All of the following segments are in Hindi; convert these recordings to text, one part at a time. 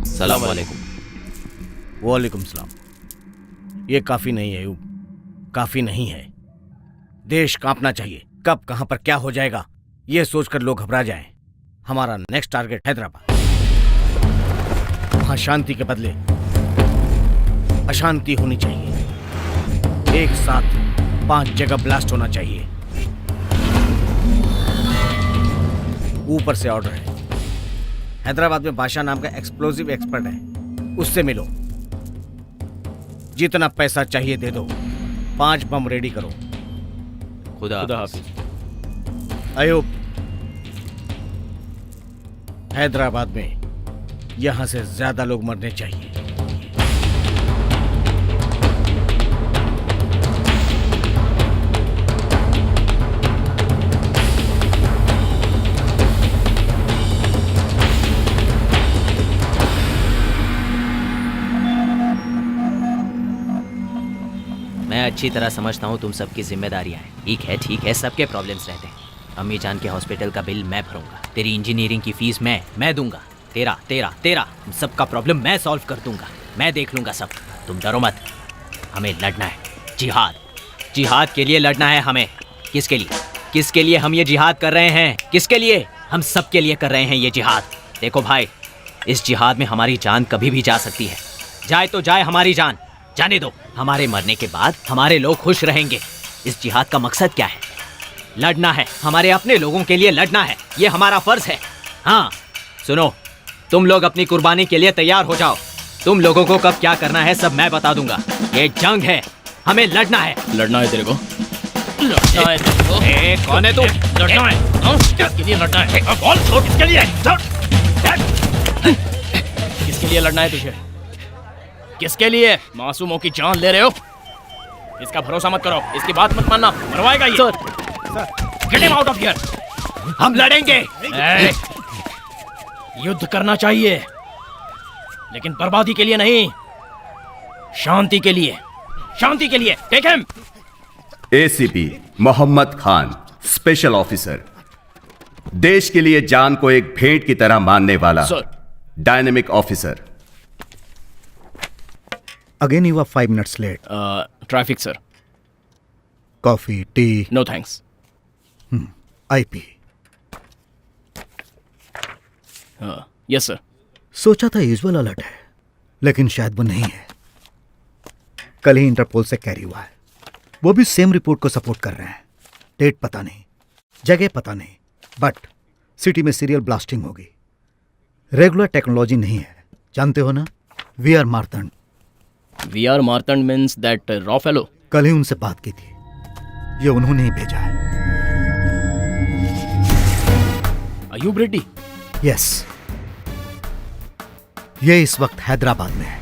सलाम वालेकुम। वालेकुम सलाम। ये काफी नहीं है अयूब, काफी नहीं है। देश कांपना चाहिए। कब कहां पर क्या हो जाएगा ये सोचकर लोग घबरा जाएं। हमारा नेक्स्ट टारगेट हैदराबाद। वहां शांति के बदले अशांति होनी चाहिए। एक साथ 5 जगह ब्लास्ट होना चाहिए। ऊपर से ऑर्डर है। हैदराबाद में बादशाह नाम का एक्सप्लोजिव एक्सपर्ट है, उससे मिलो। जितना पैसा चाहिए दे दो। 5 बम रेडी करो। खुदा हाफिज। अयूब, हैदराबाद में यहां से ज्यादा लोग मरने चाहिए। मैं अच्छी तरह समझता हूँ तुम सबकी जिम्मेदारियाँ हैं। ठीक है, सबके प्रॉब्लम्स रहते हैं। अम्मी जान के हॉस्पिटल का बिल मैं भरूंगा, तेरी इंजीनियरिंग की फीस मैं दूंगा, तेरा सबका प्रॉब्लम मैं सॉल्व कर दूंगा। मैं देख लूंगा सब, तुम डरो मत। हमें लड़ना है, जिहाद के लिए लड़ना है हमें। किसके लिए हम ये जिहाद कर रहे हैं? किसके लिए? हम सब के लिए कर रहे हैं ये जिहाद। देखो भाई, इस जिहाद में हमारी जान कभी भी जा सकती है। जाए तो जाए हमारी जान, जाने दो। हमारे मरने के बाद हमारे लोग खुश रहेंगे। इस जिहाद का मकसद क्या है? लड़ना है, हमारे अपने लोगों के लिए लड़ना है। ये हमारा फर्ज है। हाँ सुनो, तुम लोग अपनी कुर्बानी के लिए तैयार हो जाओ। तुम लोगों को कब क्या करना है सब मैं बता दूंगा। ये जंग है, हमें लड़ना है। लड़ना है तेरे को? लड़ना है तेरे को? कौन है तू? लड़ना है? किसके लिए लड़ना है? बोल, किसके लिए? किसके लिए लड़ना है तुझे? किसके लिए? मासूमों की जान ले रहे हो? इसका भरोसा मत करो, इसकी बात मत मानना, मरवाएगा ये। Get him out of here. हम लड़ेंगे। युद्ध करना चाहिए, लेकिन बर्बादी के लिए नहीं, शांति के लिए। Take him. ACP Mohammed Khan, special officer, देश के लिए जान को एक भेंट की तरह मानने वाला dynamic officer. Again you are 5 minutes late. Traffic, sir. Coffee, tea. No thanks. IP. Yes, sir. सोचा था यूजुअल अलर्ट है, लेकिन शायद वो नहीं है। कल ही इंटरपोल से कैरी हुआ है। वो भी सेम रिपोर्ट को सपोर्ट कर रहे हैं। डेट पता नहीं, जगह पता नहीं, बट सिटी में सीरियल ब्लास्टिंग होगी। रेगुलर टेक्नोलॉजी नहीं है, जानते हो ना? V R Martand. VR Martand means that raw fellow. कल ही उनसे बात की थी, ये उन्होंने ही भेजा है। अयूब रेड्डी? यस, ये इस वक्त हैदराबाद में है।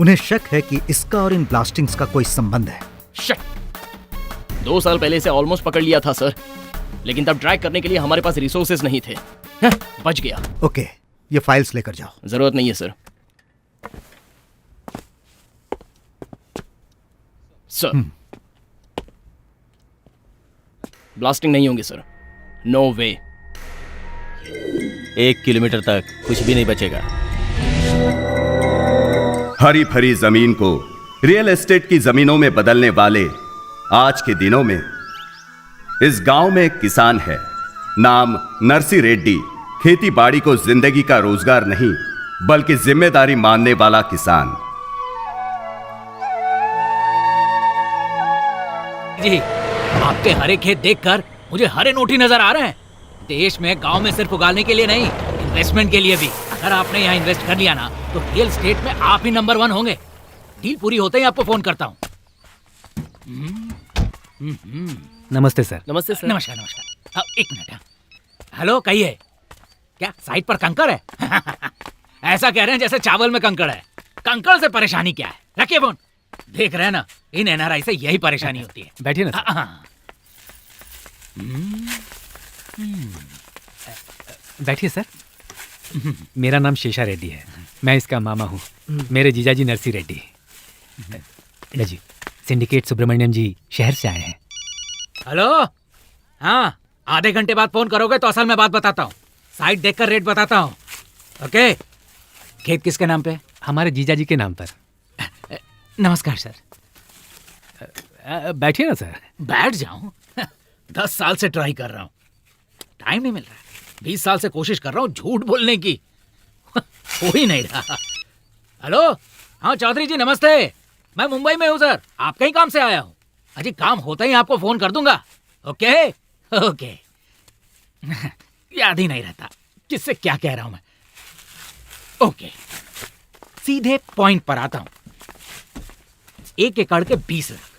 उन्हें शक है कि इसका और इन ब्लास्टिंग्स का कोई संबंध है। शट। 2 साल पहले से ऑलमोस्ट पकड़ लिया था सर, लेकिन तब ट्रैक करने के लिए हमारे पास रिसोर्सेज नहीं थे। बच गया। ओके, ये फाइल्स लेकर जाओ। जरूरत नहीं है सर। सर ब्लास्टिंग नहीं होंगे सर, नो वे। 1 किलोमीटर तक कुछ भी नहीं बचेगा। हरी भरी जमीन को रियल एस्टेट की जमीनों में बदलने वाले आज के दिनों में इस गांव में एक किसान है, नाम नरसी रेड्डी। खेती बाड़ी को जिंदगी का रोजगार नहीं बल्कि जिम्मेदारी मानने वाला किसान। जी, आपके हरे खेत देखकर मुझे हरे नोट ही नजर आ रहे हैं। देश में गांव में सिर्फ उगाने के लिए नहीं, इन्वेस्टमेंट के लिए भी। अगर आपने यहाँ इन्वेस्ट कर लिया ना तो रियल एस्टेट में आप ही नंबर 1 होंगे। डील पूरी होते ही आपको फोन करता हूँ। नमस्ते सर। नमस्ते सर। नमस्कार। हाँ, 1 मिनट। हेलो, कहिए। क्या साइड पर कंकड़ है? ऐसा कह रहे हैं जैसे चावल में कंकड़ है। कंकड़ से परेशानी क्या है? रखिए फोन। देख रहे हैं ना, इन एनआरआई से यही परेशानी होती है। बैठिए ना। बैठिए सर। मेरा नाम शेषा रेड्डी है। मैं इसका मामा हूँ। मेरे जीजाजी नरसी रेड्डी। लो जी, सिंडिकेट सुब्रमण्यम जी शहर से आए हैं। हेलो, हाँ, आधे घंटे बाद फोन करोगे तो असल में बात बताता हूँ। साइट देखकर रेट बताता हूँ। ओके। खेत किसके नाम पे? हमारे जीजाजी के नाम पर। नमस्कार सर। बैठिए ना सर। बैठ जाऊं? 10 साल से ट्राई कर रहा हूँ, टाइम नहीं मिल रहा है। 20 साल से कोशिश कर रहा हूँ झूठ बोलने की, हो ही नहीं रहा। हेलो, हाँ चौधरी जी नमस्ते। मैं मुंबई में हूँ सर, आपके ही काम से आया हूँ। अजी काम होता ही आपको फोन कर दूंगा। Okay okay. याद ही नहीं रहता किससे क्या कह रहा हूं मैं। ओके, सीधे पॉइंट पर आता हूं। 1 एकड़ के 20 लाख,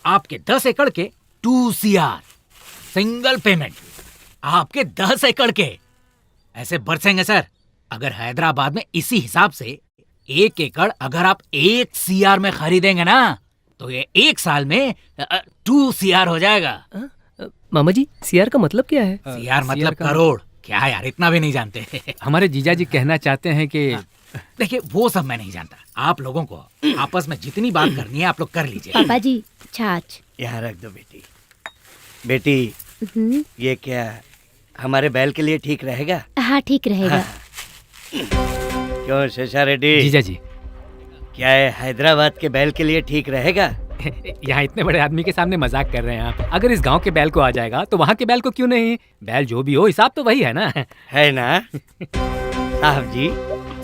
आपके 10 एकड़ के 2 CR सिंगल पेमेंट। आपके 10 एकड़ के ऐसे बरसेंगे सर। अगर हैदराबाद में इसी हिसाब से 1 एकड़ अगर आप 1 CR में खरीदेंगे ना तो ये 1 साल में 2 CR हो जाएगा। मामा जी, सीआर का मतलब क्या है? CR मतलब करोड़। क्या यार, इतना भी नहीं जानते? हमारे जीजाजी कहना चाहते हैं कि देखिए वो सब मैं नहीं जानता। आप लोगों को आपस में जितनी बात करनी है आप लोग कर लीजिए। पापा जी छाछ। यहाँ रख दो बेटी। बेटी, ये क्या हमारे बैल के लिए ठीक रहेगा? हाँ ठीक रहेगा। क्यों शेषा रेड्डी, जीजाजी क्या है हैदराबाद के बैल के लिए ठीक रहेगा? यहाँ इतने बड़े आदमी के सामने मजाक कर रहे हैं आप। अगर इस गांव के बैल को आ जाएगा तो वहाँ के बैल को क्यों नहीं? बैल जो भी हो, हिसाब तो वही है ना। है ना साहब जी?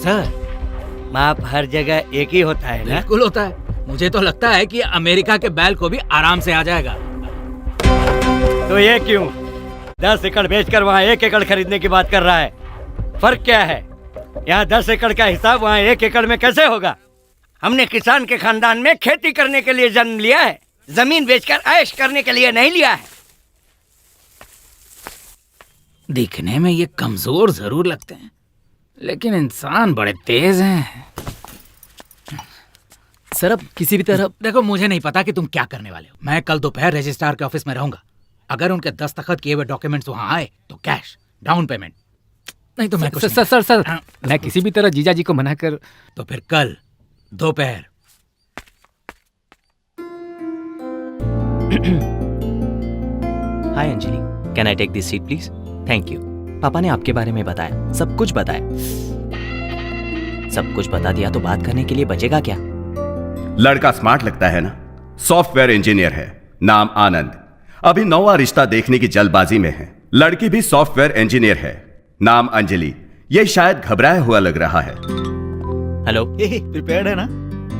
सर माप हर जगह एक ही होता है ना? बिल्कुल होता है। मुझे तो लगता है कि अमेरिका के बैल को भी आराम से आ जाएगा। तो ये क्यों 10 एकड़ बेचकर वहाँ 1 एकड़ खरीदने की बात कर रहा है? फर्क क्या है? यहाँ 10 एकड़ का हिसाब वहाँ 1 एकड़ में कैसे होगा? हमने किसान के खानदान में खेती करने के लिए जन्म लिया है, जमीन बेचकर ऐश करने के लिए नहीं लिया है। दिखने में ये कमजोर जरूर लगते हैं लेकिन इंसान बड़े तेज हैं। सर अब किसी भी तरह देखो मुझे नहीं पता कि तुम क्या करने वाले हो। मैं कल दोपहर रजिस्ट्रार के ऑफिस में रहूंगा। अगर उनके दस्तखत किए हुए डॉक्यूमेंट्स वहां आए तो कैश डाउन पेमेंट, नहीं तो मैं कुछ सर सर सर मैं किसी भी तरह जीजाजी को मना कर। तो फिर कल दोपहर। Hi Anjali, can I take this seat please? Thank you. पापा ने आपके बारे में बताया, सब कुछ बताया। सब कुछ बता दिया तो बात करने के लिए बचेगा क्या? लड़का स्मार्ट लगता है ना? सॉफ्टवेयर इंजीनियर है, नाम आनंद। अभी नौवां रिश्ता देखने की जल्दबाजी में है। लड़की भी सॉफ्टवेयर इंजीनियर है, नाम अंजलि। ये शायद घबराया हुआ लग रहा है। हेलो, प्रिपेयर्ड है ना?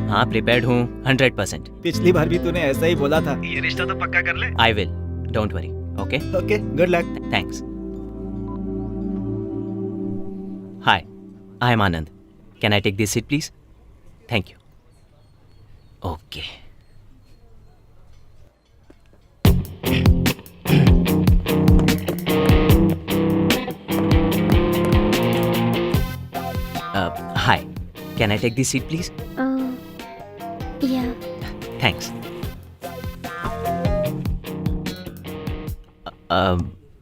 हाँ प्रिपेयर्ड हूँ 100%। पिछली बार भी तूने ऐसा ही बोला था। ये रिश्ता तो पक्का कर ले। I will, don't worry. Okay okay, good luck. Thanks. Hi, I am Anand. Can I take this seat please? Thank you. Okay. Hi, can I take this seat please? Yeah thanks.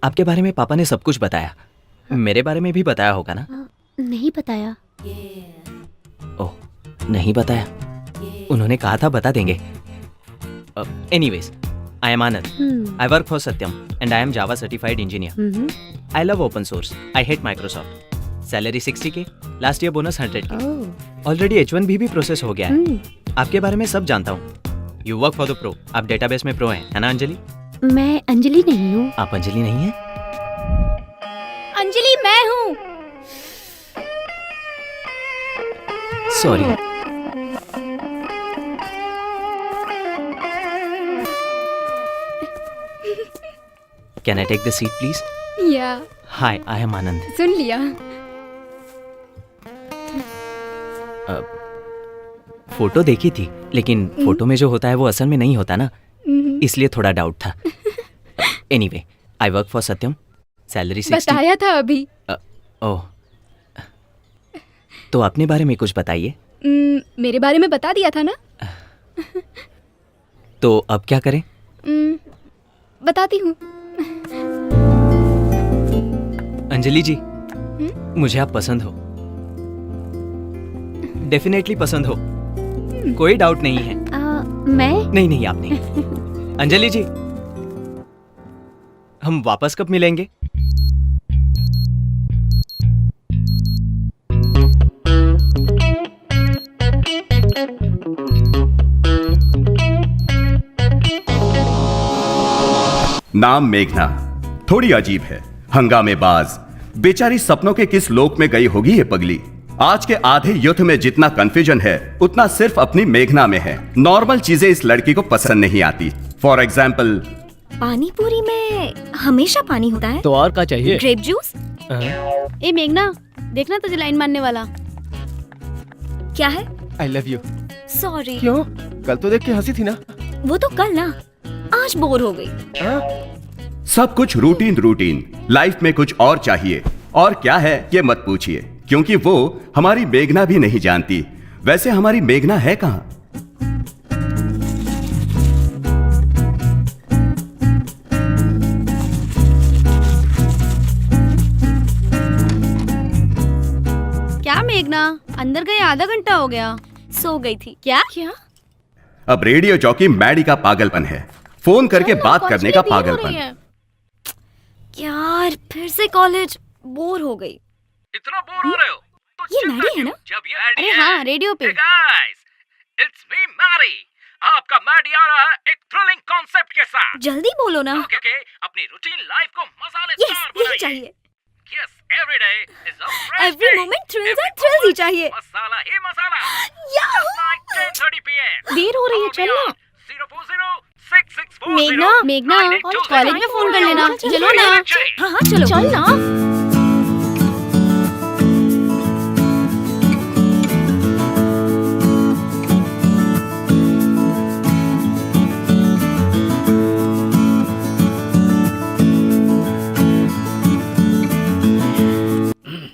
आपके बारे में पापा ने सब कुछ बताया। मेरे बारे में भी बताया होगा ना? नहीं बताया। ओह, नहीं बताया। उन्होंने कहा था बता देंगे। Anyways, I am Anand. I work for Satyam and I am Java certified engineer. I love open source. I hate Microsoft. Salary 60K, last year bonus 100K। Already H1B भी प्रोसेस हो गया है। आपके बारे में सब जानता हूँ। You work for the pro. आप डेटाबेस में प्रो हैं, है ना अंजलि? मैं अंजलि नहीं हूँ। आप अंजलि नहीं हैं? अंजलि मैं हूँ। Sorry. Can I take the seat please? Yeah hi, I am आनंद। सुन लिया। फोटो देखी थी लेकिन फोटो में जो होता है वो असल में नहीं होता ना, इसलिए थोड़ा डाउट था। Anyway, I work for Satyam. Salary 60। बताया था अभी। ओह, तो अपने बारे में कुछ बताइए। मेरे बारे में बता दिया था ना। तो अब क्या करें? बताती हूँ। अंजलि जी, मुझे आप पसंद हो, डेफिनेटली पसंद हो, कोई डाउट नहीं है। मैं नहीं नहीं, आप नहीं। अंजलि जी, हम वापस कब मिलेंगे? नाम मेघना, थोड़ी अजीब है, हंगामेबाज, बेचारी सपनों के किस लोक में गई होगी ये पगली। आज के आधे युद्ध में जितना कंफ्यूजन है उतना सिर्फ अपनी मेघना में है। नॉर्मल चीजें इस लड़की को पसंद नहीं आती। फॉर एग्जाम्पल, पानी पूरी में हमेशा पानी होता है। तो और क्या चाहिए? Grape juice. ए मेघना, देखना तुझे लाइन मारने वाला। क्या है? I love you. सॉरी। क्यों? कल तो देख के हंसी थी ना। वो तो कल ना, आज बोर हो गई। सब कुछ रूटीन रूटीन, लाइफ में कुछ और चाहिए। और क्या है ये मत पूछिए, क्योंकि वो हमारी मेघना भी नहीं जानती। वैसे हमारी मेघना है कहां? क्या मेघना, अंदर गए आधा घंटा हो गया। सो गई थी। क्या? अब रेडियो जॉकी मैडी का पागलपन है, फोन करके बात करने का पागलपन। यार फिर से कॉलेज, बोर हो गई। इतना बोर हो रहे हो तो ये मैडी है ना? जब ये मैडी अरे हाँ, रेडियो पे। Guys, it's me Maddy. आपका मैडी आ रहा है एक थ्रिलिंग कॉन्सेप्ट के साथ। जल्दी बोलो ना। ओके, अपनी रूटीन लाइफ को यस, मसालेदार यही बनाइए। चाहिए। Yes, every day is a fresh Every moment thrills and thrills ही चाहिए। मसाला ही मसाला। याहू! 10:30 PM। देर हो रही है, चल ना। 0406640 मेघना, मेघना, कॉलेज में फोन कर लेना। चलो ना। हाँ हाँ चलो। चल ना।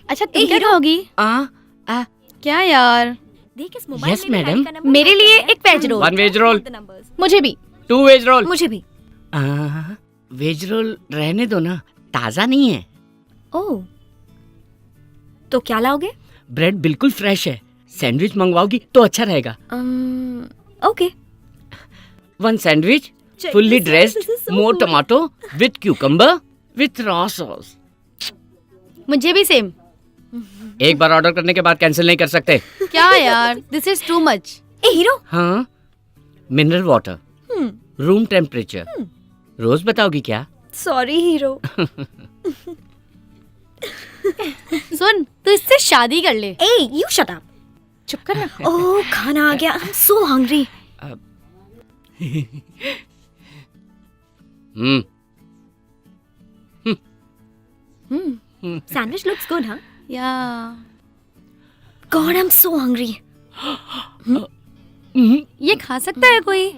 अच्छा तुम क्या खाओगी? क्या यार? देख इस मोबाइल Yes, में madam. गाड़ी का नंबर मेरे लिए एक वेज रोल। 1 veg roll. मुझे भी। 2 वेज रोल। मुझे भी। वेज रोल रहने दो ना, ताज़ा नहीं है। ओह, तो क्या लाओगे? ब्रेड बिल्कुल फ्रेश है। सैंडविच मंगवाओगी तो अच्छा रहेगा। Okay. 1 sandwich, Check fully this out, dressed, this is so more good. tomato, with cucumber, with raw sauce. मुझे भी सेम। एक बार ऑर्डर करने के बाद कैंसिल नहीं कर सकते। क्या यार, दिस इज टू मच। ए हीरो। हाँ, मिनरल वाटर, रूम टेम्परेचर। रोज बताओगी क्या? Sorry hero. सुन, तू इससे शादी कर ले। ए यू शट अप। चुप कर ना। ओह खाना आ गया। I am so hungry. Sandwich looks good हाँ? या God I am so hungry. ये खा सकता है कोई?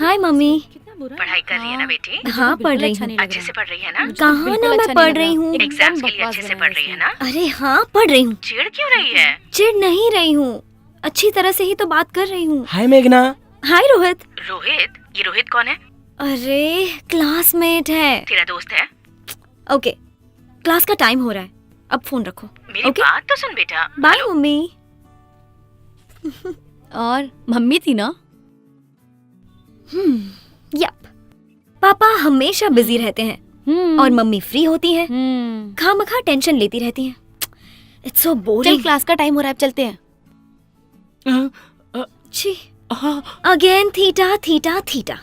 Hi mummy. पढ़ाई कर रही है ना बेटी? हाँ पढ़ रही हूँ। अच्छे से पढ़ रही है ना? कहाँ ना मैं पढ़ रही हूँ। एग्जाम्स के लिए अच्छे से पढ़ रही है ना? अरे हाँ पढ़ रही हूँ। चिढ़ क्यों रही है? चिढ़ नहीं रही हूँ, अच्छी तरह से ही तो बात कर रही हूँ। हाय मेघना। हाय रोहित। रोहित? ये रोहित कौन है? अरे क्लासमेट है। तेरा दोस्त है? ओके, क्लास का टाइम हो रहा है, अब फोन रखो। मेरी ओके? बात तो सुन बेटा। Bye mummy. और मम्मी थी ना? यप, पापा हमेशा बिजी रहते हैं और मम्मी फ्री होती है, खामखा टेंशन लेती रहती हैं। It's so boring. चल क्लास का टाइम हो रहा है, अब चलते हैं। छी, again theta theta theta.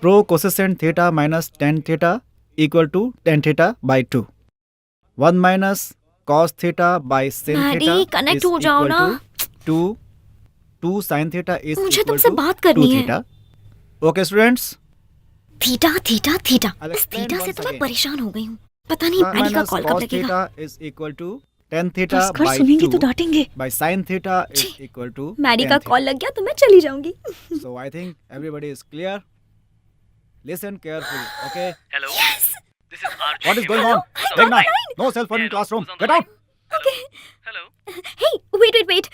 Prove cosecant theta minus ten theta equal to ten theta by 2। 1 minus cos theta by sin Maddy, theta connect हो जाओ ना। 2 sin थीटा इज मुझे तुमसे बात करनी है। Okay students, theta theta theta. I'll इस explain थीटा से once तो मैं again. परेशान हो गई हूँ। पता नहीं मैडी का कॉल कब लगेगा। Theta is equal to ten theta बस घर बाई सुनेंगे तो 2 डांटेंगे। बाई sin थीटा इज छी, इक्वल टू मैडी का कॉल लग गया तो मैं चली जाऊंगी। So I think everybody is clear. Listen carefully, okay? Hello, this is RJ. What is going on? Meghna, no cell phone in classroom. Get out. Okay. Hello, Hey, wait.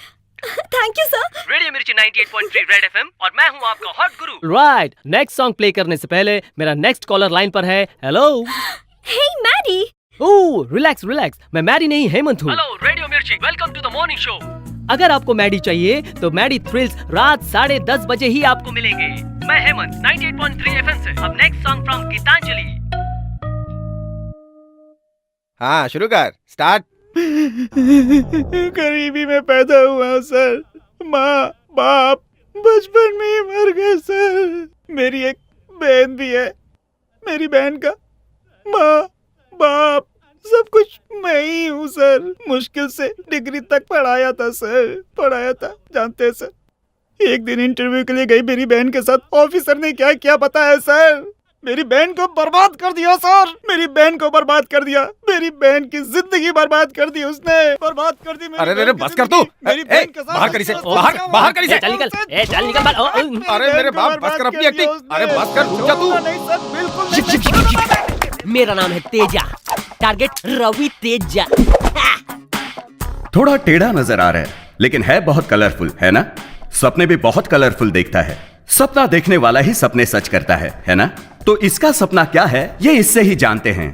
Thank you, sir. Radio मेरी मिर्ची 98.3 रेड एफएम और मैं हूँ आपका हॉट गुरु। राइट, नेक्स्ट सॉन्ग प्ले करने से पहले मेरा नेक्स्ट कॉलर लाइन पर है। Hello. Hey Maddy. Oh relax relax, मैं मैडी नहीं हेमंत हूँ। Hello radio Mirchi, welcome to the morning show. अगर आपको मैडी चाहिए तो मैडी थ्रिल्स रात 10:30 बजे ही आपको मिलेंगे। मैं हेमंत 98.3 एफएम से। अब नेक्स्ट सॉन्ग फ्रॉम गीतांजलि। हाँ शुरू कर, स्टार्ट। गरीबी में पैदा हुआ सर, माँ बाप बचपन में ही मर गए सर। मेरी एक बहन भी है, मेरी बहन का माँ बाप सब कुछ मैं ही हूँ सर। मुश्किल से डिग्री तक पढ़ाया था सर, पढ़ाया था। जानते हैं सर, एक दिन इंटरव्यू के लिए गई मेरी बहन के साथ, ऑफिसर ने क्या क्या पता है सर, मेरी बहन को बर्बाद कर दिया सर। मेरी बहन को बर्बाद कर दिया, मेरी बहन की जिंदगी बर्बाद कर दी उसने, बर्बाद कर दी। अरे बस कर तू, बाहर कर इसे, बाहर कर इसे। चल निकल, चल निकल। अरे मेरे बाप, बस कर अपनी एक्टिंग। अरे बस कर, रुक जा तू। नहीं सर, बिल्कुल। मेरा नाम है तेजा, टारगेट रवि तेजा। थोड़ा टेढ़ा नजर आ रहा है लेकिन है बहुत कलरफुल, है ना? सपने भी बहुत कलरफुल देखता है। सपना देखने वाला ही सपने सच करता है ना? तो इसका सपना क्या है ये इससे ही जानते हैं।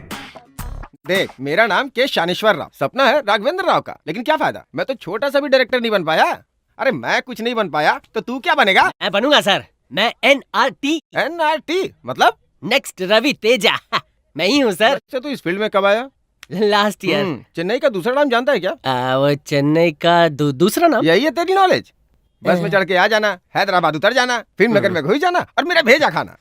देख, मेरा नाम के शानेश्वर राव, सपना है राघवेंद्र राव का, लेकिन क्या फायदा, मैं तो छोटा सा भी डायरेक्टर नहीं बन पाया। अरे मैं कुछ नहीं बन पाया तो तू क्या बनेगा? मैं बनूंगा सर, मैं NRT मतलब नेक्स्ट रवि तेजा। मैं ही हूँ सर। अच्छा, तू इस फील्ड में कब आया? Last year. चेन्नई का दूसरा नाम जानता है क्या? वो चेन्नई का दूसरा नाम यही है तेरी नॉलेज? बस में चढ़ के आ जाना, हैदराबाद उतर जाना, फिल्म नगर में घुस जाना और मेरा भेजा खाना।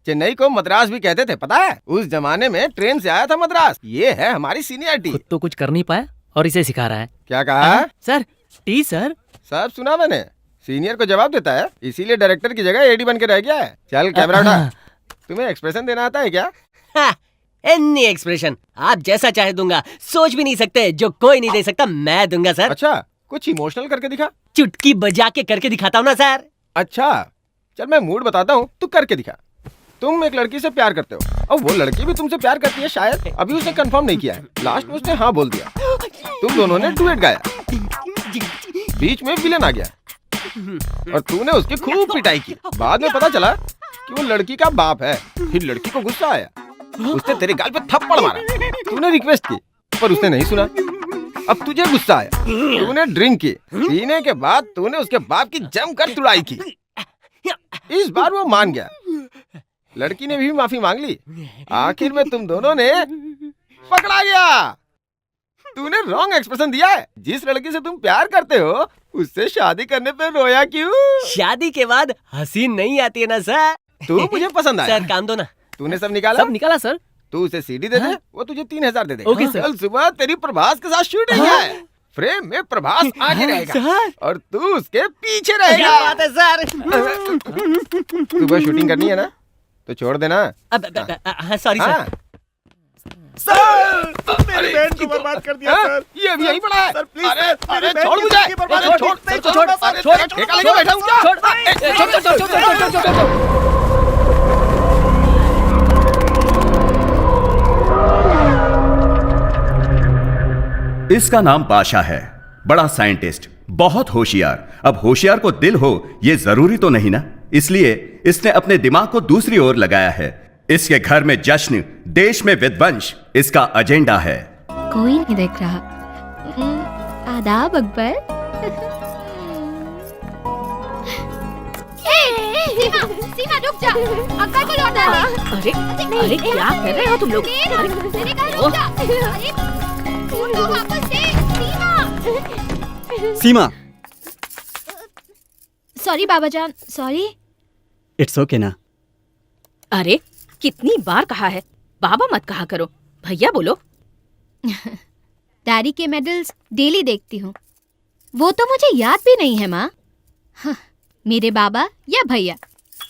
चेन्नई को मद्रास भी कहते थे, पता है? उस जमाने में ट्रेन से आया था मद्रास। ये है हमारी सीनियरिटी। खुद तो कुछ कर नहीं पाया और इसे सिखा रहा है। क्या कहा? Sir T sir. सब सुना मैंने, सीनियर को जवाब देता है, इसीलिए डायरेक्टर की जगह एडी बन के रह गया है। चल कैमरा उठा। तुम्हें एक्सप्रेशन देना आता है क्या? एनी एक्सप्रेशन आप जैसा चाहे दूंगा, सोच भी नहीं सकते, जो कोई नहीं दे सकता मैं दूंगा सर। अच्छा, कुछ इमोशनल करके दिखा। चुटकी बजा के करके दिखाता हूँ ना सर। अच्छा चल मैं मूड बताता हूँ, तू करके दिखा। तुम एक लड़की से प्यार करते हो और वो लड़की भी तुमसे प्यार करती है शायद, अभी उसने कंफर्म नहीं किया है, लास्ट में उसने हाँ बोल दिया। तुम दोनों ने डुएट गाया, बीच में विलन आ गया और तूने उसकी खूब पिटाई की। बाद में पता चला कि वो लड़की का बाप है। फिर लड़की को गुस्सा आया, उसने तेरे गाल पे थप्पड़ मारा। तूने रिक्वेस्ट की पर उसने नहीं सुना। अब तुझे गुस्सा आया, तूने ड्रिंक की, पीने के बाद तूने उसके बाप की जमकर तुड़ाई की। इस बार वो मान गया, लड़की ने भी माफी मांग ली। आखिर में तुम दोनों ने पकड़ा गया। तूने रॉन्ग एक्सप्रेशन दिया है। जिस लड़की से तुम प्यार करते हो उससे शादी करने पे रोया क्यों? शादी के बाद हंसी नहीं आती है ना सर। तू मुझे पसंद आया। सर काम दो ना। तूने सब निकाला? सब निकाला सर। तू उसे सीडी दे दे, वो तुझे 3000 दे दे। Okay sir. कल सुबह तेरी प्रभास के साथ शूटिंग है। फ्रेम में प्रभास आगे रहेगा सर और तू उसके पीछे रहेगा। क्या बात है सर। सुबह शूटिंग करनी है ना तो छोड़ देना। Sorry sir. सर मेरी बहन को बर्बाद कर दिया सर। ये अभी यहीं पड़ा है सर प्लीज अरे सर, अरे मेरी छोड़ बहन मुझे। की जिंदगी बर्बाद अरे छोड़, छोड़ ठेका लेके बैठा हूँ क्या? इसका नाम पाशा है, बड़ा साइंटिस्ट, बहुत होशियार। अब होशियार को दिल हो ये जरूरी तो नहीं ना, इसलिए इसने अपने दिमाग को दूसरी ओर लगाया है। इसके घर में जश्न, देश में विध्वंस इसका एजेंडा है। कोई नहीं देख रहा। आदाब अकबर। सीमा रुक जा, अकबर को लौटा दे। अरे क्या कर रहे हो तुम लोग? मैंने कहा रुक जा। अरे उनको वापस दे, सीमा। सॉरी बाबा जान, सॉरी। इट्स ओके ना। अरे कितनी बार कहा है बाबा मत कहा करो, भैया बोलो। डैडी के मेडल्स डेली देखती हूँ, वो तो मुझे याद भी नहीं है माँ। हाँ, मेरे बाबा या भैया,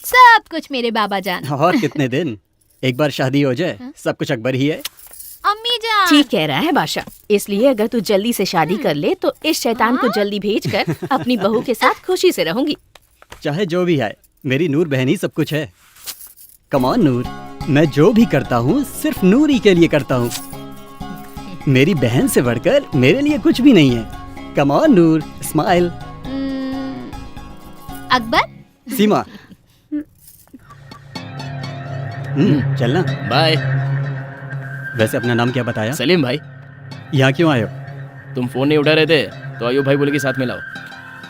सब कुछ मेरे बाबा जान। और कितने दिन, एक बार शादी हो जाए सब कुछ अकबर ही है। अम्मी जान ठीक कह रहा है बादशाह, इसलिए अगर तू जल्दी से शादी कर ले तो इस शैतान को जल्दी भेजकर अपनी बहू के साथ खुशी से रहूंगी। चाहे जो भी है, मेरी नूर बहन ही सब कुछ है। कम ऑन नूर, मैं जो भी करता हूँ सिर्फ नूर ही के लिए करता हूँ। मेरी बहन से बढ़कर मेरे लिए कुछ भी नहीं है। Come on Noor, smile. Akbar. Seema. चलना। बाय। वैसे अपना नाम क्या बताया? सलीम भाई। यहाँ क्यों आए हो? तुम फोन नहीं उठा रहे थे तो अयूब भाई बोले कि साथ में लाओ।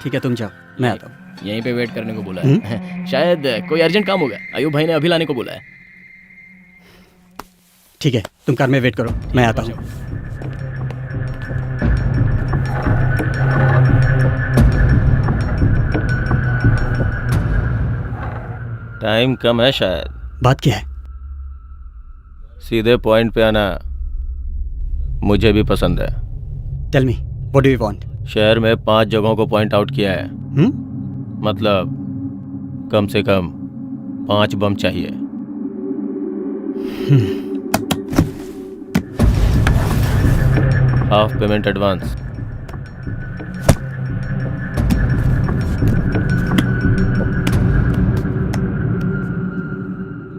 ठीक है तुम जाओ, मैं आता हूँ। यहीं पे वेट करने को बोला है। शायद कोई अर्जेंट काम होगा, अयूब भाई ने अभी लाने को बोला है। ठीक है तुम कार में वेट करो, मैं आता हूँ। टाइम कम है शायद। बात क्या है? सीधे पॉइंट पे आना मुझे भी पसंद है। Tell me what do you want? शहर में 5 जगहों को पॉइंट आउट किया है। मतलब कम से कम 5 बम चाहिए। Half payment advance.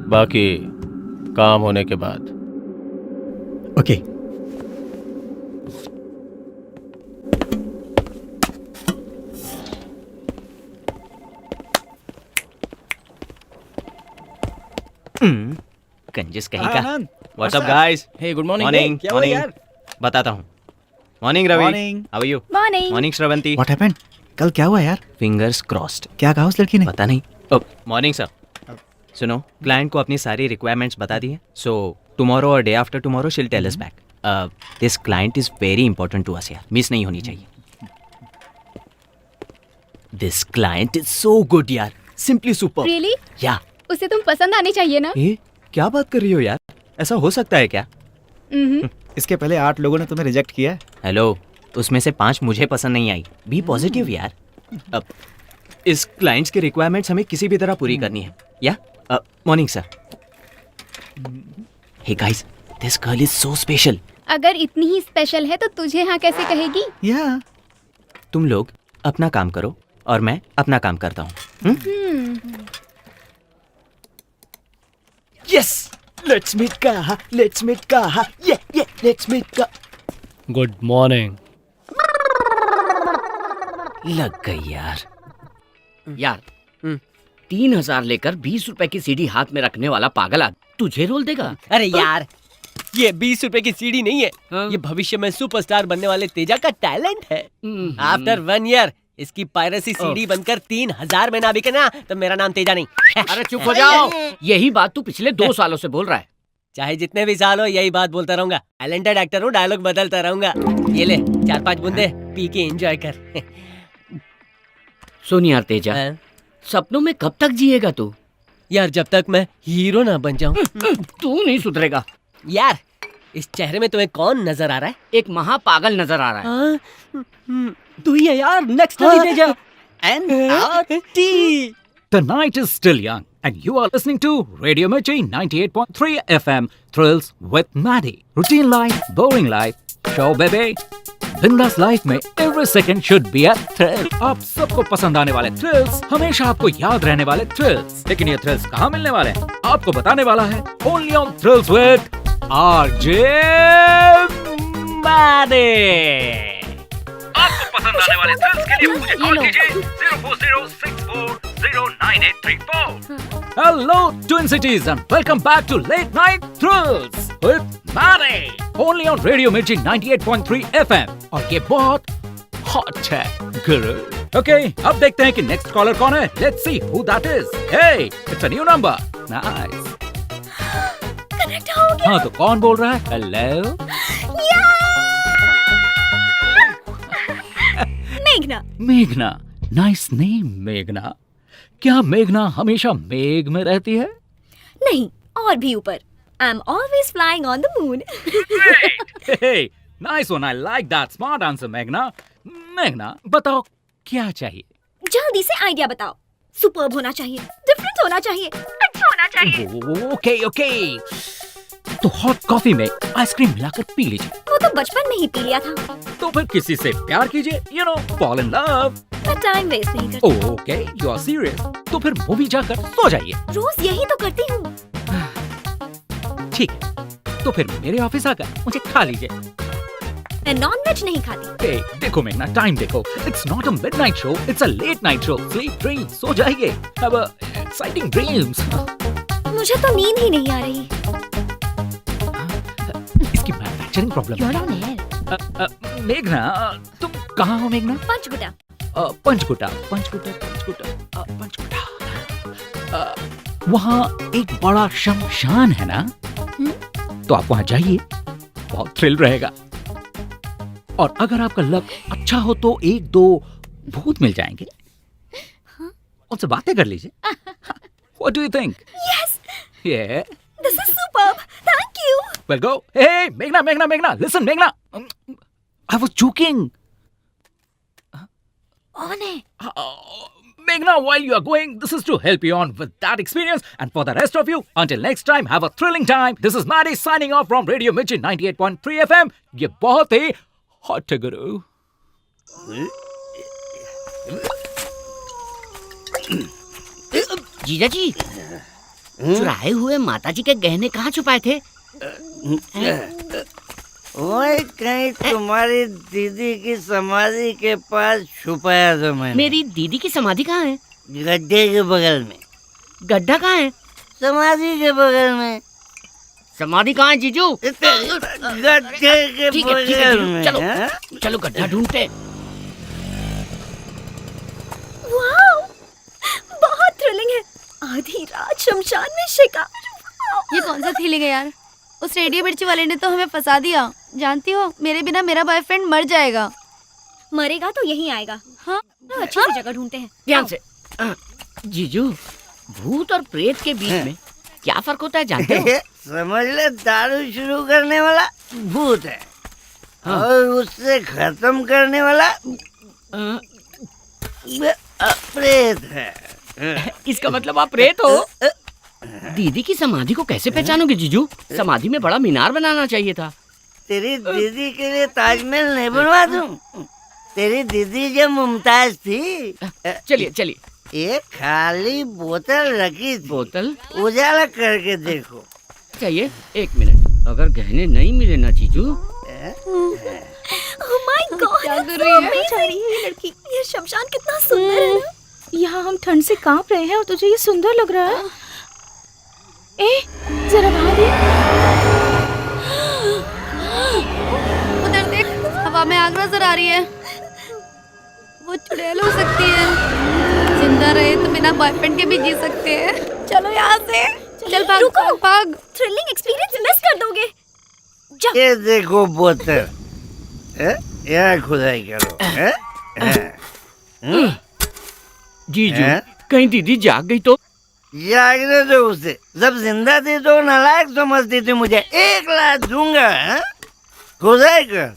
बाकी काम होने के बाद। ओके। कंजूस कहीं का। What's up guys? Hey good morning. Morning क्या हुआ यार? बताता हूँ। Morning Ravi. Morning. How are you? Morning. Morning Shravanti. What happened? कल क्या हुआ यार? Fingers crossed. क्या कहा उस लड़की ने? पता नहीं। Morning sir. सुनो, क्लाइंट को अपनी सारी रिक्वायरमेंट्स बता दी है, सो टुमारो और day after tomorrow she'll tell us back. This client is very important to us यार, मिस नहीं होनी चाहिए। This client is so good यार, सिंपली सुपर। रियली? या उसे तुम पसंद आनी चाहिए ना? ए, क्या बात कर रही हो यार? ऐसा हो सकता है क्या? इसके पहले 8 लोगों ने तुम्हें रिजेक्ट किया है। हेलो, उसमें से 5 मुझे पसंद नहीं आई। बी पॉजिटिव यार। अब इस क्लाइंट्स की रिक्वायरमेंट्स हमें किसी भी तरह पूरी करनी है। Yeah morning sir. Hey guys, this girl is so special. अगर इतनी ही स्पेशल है तो तुझे हाँ कैसे कहेगी? या तुम लोग अपना काम करो और मैं अपना काम करता हूँ। यस, लेट्स मीट कहा, लेट्स मीट कहा, ये लेट्स मीट का। Good morning. लग गई यार। यार 3,000 लेकर 20 रुपए की सीडी हाथ में रखने वाला पागल आदमी तुझे रोल देगा? अरे यार, ये 20 रुपए की सीडी नहीं है, ये भविष्य में सुपरस्टार बनने वाले तेजा का टैलेंट है। आफ्टर 1 ईयर इसकी पायरेसी सीडी बनकर 3,000 में ना बिके ना तो मेरा नाम तेजा नहीं। अरे चुप हो जाओ। यही बात तू पिछले 2 सालों से बोल रहा है। चाहे जितने भी साल हो यही बात बोलता रहूंगा। टैलेंटेड एक्टर हूँ, डायलॉग बदलता रहूंगा। ये ले 4-5 बूंदे पी के एंजॉय कर। सुन यार तेजा, सपनों में कब तक जिएगा तू? यार जब तक मैं हीरो ना बन जाऊं। तू नहीं सुधरेगा। यार इस चेहरे में तुम्हें कौन नजर आ रहा है? एक महापागल नजर आ रहा है। तू ही है यार, next Teja. NRT। The night is still young, and you are listening to Radio Mirchi 98.3 FM. Thrills with Maddie. Routine life, boring life. Show baby. बिंदास लाइफ में every second should be a thrill. आप सबको पसंद आने वाले थ्रिल्स, हमेशा आपको याद रहने वाले थ्रिल्स। लेकिन ये थ्रिल्स कहाँ मिलने वाले हैं? आपको बताने वाला है Only on Thrills with RJ Maddie. आपको पसंद आने वाले थ्रिल्स के लिए मुझे कॉल कीजिए 04064098834। Hello, Twin Cities, and welcome back to Late Night Thrills with Maddie. Only on Radio Mirchi 98.3 FM. और ये बहुत hot है, guru. Okay, अब देखते हैं कि next caller कौन है. Let's see who that is. Hey, it's a new number. Nice. Connect हो गया। हाँ तो कौन बोल रहा है? Hello. मेघना। मेघना. Nice name, मेघना. क्या मेघना हमेशा मेघ में रहती है? नहीं, और भी ऊपर। I'm always flying on the moon. Hey, nice one. I like that. Smart answer, मेघना. मेघना, बताओ क्या चाहिए? जल्दी से आइडिया बताओ। सुपर्ब होना चाहिए, डिफरेंट होना चाहिए, अच्छा होना चाहिए। ओके। तो हॉट कॉफी में आइसक्रीम मिलाकर पी लीजिए। वो तो बचपन में ही पी लिया था। तो फिर किसी से प्यार कीजिए, you know, fall in love. मैं टाइम वेस्ट नहीं करती। Okay, you are serious. तो फिर मूवी जाकर सो जाइए। रोज यही तो करती हूँ। ठीक है, तो फिर मेरे ऑफिस आकर मुझे खा लीजिए। मैं नॉनवेज नहीं खाती। Hey, देखो मेघना, टाइम देखो। It's not a midnight show, it's a late night show. Sleep, dream, सो जाइए। Have a exciting dreams. मुझे तो नींद ही नहीं आ रही। इसकी मैन्युफैक्चरिंग प्रॉब्लम है। मेघना, तुम कहाँ हो मेघना? पंचकुटा। पंचकुटा। वहाँ एक बड़ा शमशान है ना? तो आप वहाँ जाइए, बहुत थ्रिल रहेगा। और अगर आपका लक अच्छा हो तो 1-2 भूत मिल जाएंगे। उनसे बातें कर लीजिए। What do you think? Yes. Yeah. This is superb. Thank you. Well, go. Hey, Meghna. Listen, Meghna. I was joking. On है। Meghna, while you are going, this is to help you on with that experience. And for the rest of you, until next time, have a thrilling time. This is Maddie signing off from Radio Mirchi 98.3 FM. ये बहुत ही hot है गुरु। जीजा जी, चुराए हुए माताजी के गहने कहाँ छुपाए थे? ओए, कहीं तुम्हारी दीदी की समाधि के पास छुपाया था मैंने। मेरी दीदी की समाधि कहाँ है? गड्ढे के बगल में। गड्ढा कहाँ है? समाधि के बगल में। समाधि कहाँ है जीजू? गड्ढे के बगल में। चलो गड्ढा ढूंढते। वाओ, बहुत थ्रिलिंग है। आधी रात शमशान में शिकार। ये कौन सा थ्रिलिंग है यार? उस रेडियो मिर्ची वाले ने तो हमें फंसा दिया। जानती हो, मेरे बिना मेरा बॉयफ्रेंड मर जाएगा। मरेगा तो यहीं आएगा। हाँ, अच्छी सी जगह ढूंढते हैं। ध्यान से। जीजू, भूत और प्रेत के बीच में क्या फर्क होता है जानते हो? समझ ले, दारू शुरू करने वाला भूत है। हाँ। और उससे खत्म करने वाला प्रेत है। इसका मतलब आप प्रेत हो? दीदी की समाधि को कैसे पहचानोगे जीजू? समाधि में बड़ा मीनार बनाना चाहिए था। तेरी दीदी के लिए ताजमहल नहीं बनवा दूं? तेरी दीदी जब मुमताज थी। चलिए। एक खाली बोतल रखी थी। बोतल? उजाला करके देखो। चाहिए 1 मिनट। अगर गहने नहीं मिले ना जीजू। Oh my God, क्या कर रही है ये लड़की? ये शमशान कितना सुंदर है ना? यहाँ हम ठंड से कांप रहे हैं और तुझे ये सुंदर लग रहा है। जरा बाहर देख। उधर देख, हवा में आग नजर आ रही है। वो चुड़ैल हो सकती है। जिंदा रहे तो बिना बॉयफ्रेंड के भी जी सकते हैं। चलो यहाँ से। चल भाग। थ्रिलिंग एक्सपीरियंस मिस कर दोगे। ये देखो बोतल। यहाँ खुदाई करो। जीजू, कहीं दीदी जाग गई तो? जागने दो उसे। जब जिंदा थी तो नालायक समझती थी मुझे। 1 लाख दूंगा। खुदाई कर।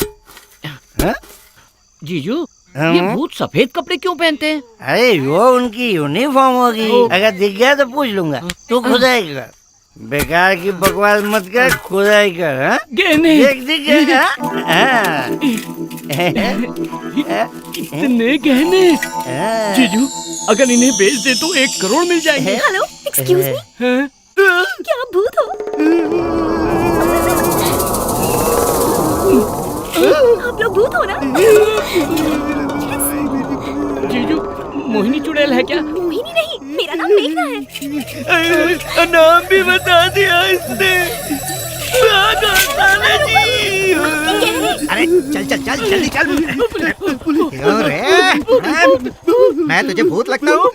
जीजू, ये भूत सफेद कपड़े क्यों पहनते हैं? अरे वो उनकी यूनिफॉर्म होगी। अगर दिख गया तो पूछ लूंगा। तू खुदाई कर। बेकार की बकवास मत कर, खुदाई कर। गहने दिख गया। इतने गहने। जीजू, अगर इन्हें बेच दे तो 1 करोड़ मिल जाएंगे। Hello, excuse me. क्या आप भूत हो? आप लोग भूत हो ना? जीजू, मोहिनी चुड़ैल है क्या? मोहिनी नहीं, मेरा नाम मेघना है। नाम भी बता दिया इसने। अरे चल जल्दी चल। क्यों रे? मैं तुझे भूत लगता हूँ?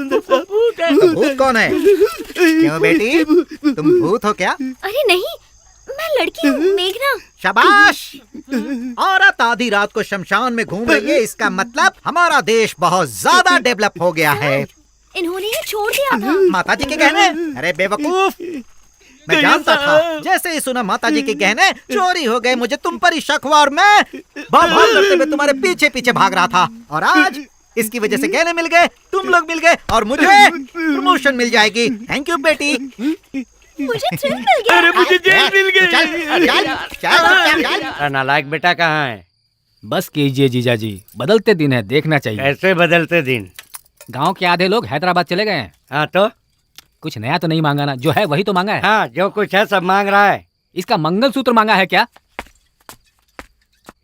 तो भूत कौन है? क्यों बेटी, तुम भूत हो क्या? अरे नहीं, मैं लड़की हूँ, मेघना। शाबाश। औरत आधी रात को शमशान में घूम रही है, इसका मतलब हमारा देश बहुत ज्यादा डेवलप हो गया है। इन्होंने ये छोड़ दिया था। माताजी के गहने? अरे बेवकूफ, मैं जानता था। जैसे ही सुना माताजी के गहने चोरी हो गए, मुझे तुम पर ही शक हुआ और मैं भाग करते हुए तुम्हारे पीछे पीछे भाग रहा था। और आज इसकी वजह से गहने मिल गए, तुम लोग मिल गए और मुझे प्रमोशन मिल जाएगी। थैंक यू बेटी। मुझे थ्रिल मिल गया। अरे मुझे जेल मिल गई। नालायक बेटा कहाँ है? बस कीजिए जीजा जी, बदलते दिन है, देखना चाहिए। कैसे बदलते दिन? गांव के आधे लोग हैदराबाद चले गए हैं। हाँ तो कुछ नया तो नहीं मांगा ना? जो है वही तो मांगा है। हाँ, जो कुछ है सब मांग रहा है। इसका मंगलसूत्र मांगा है क्या?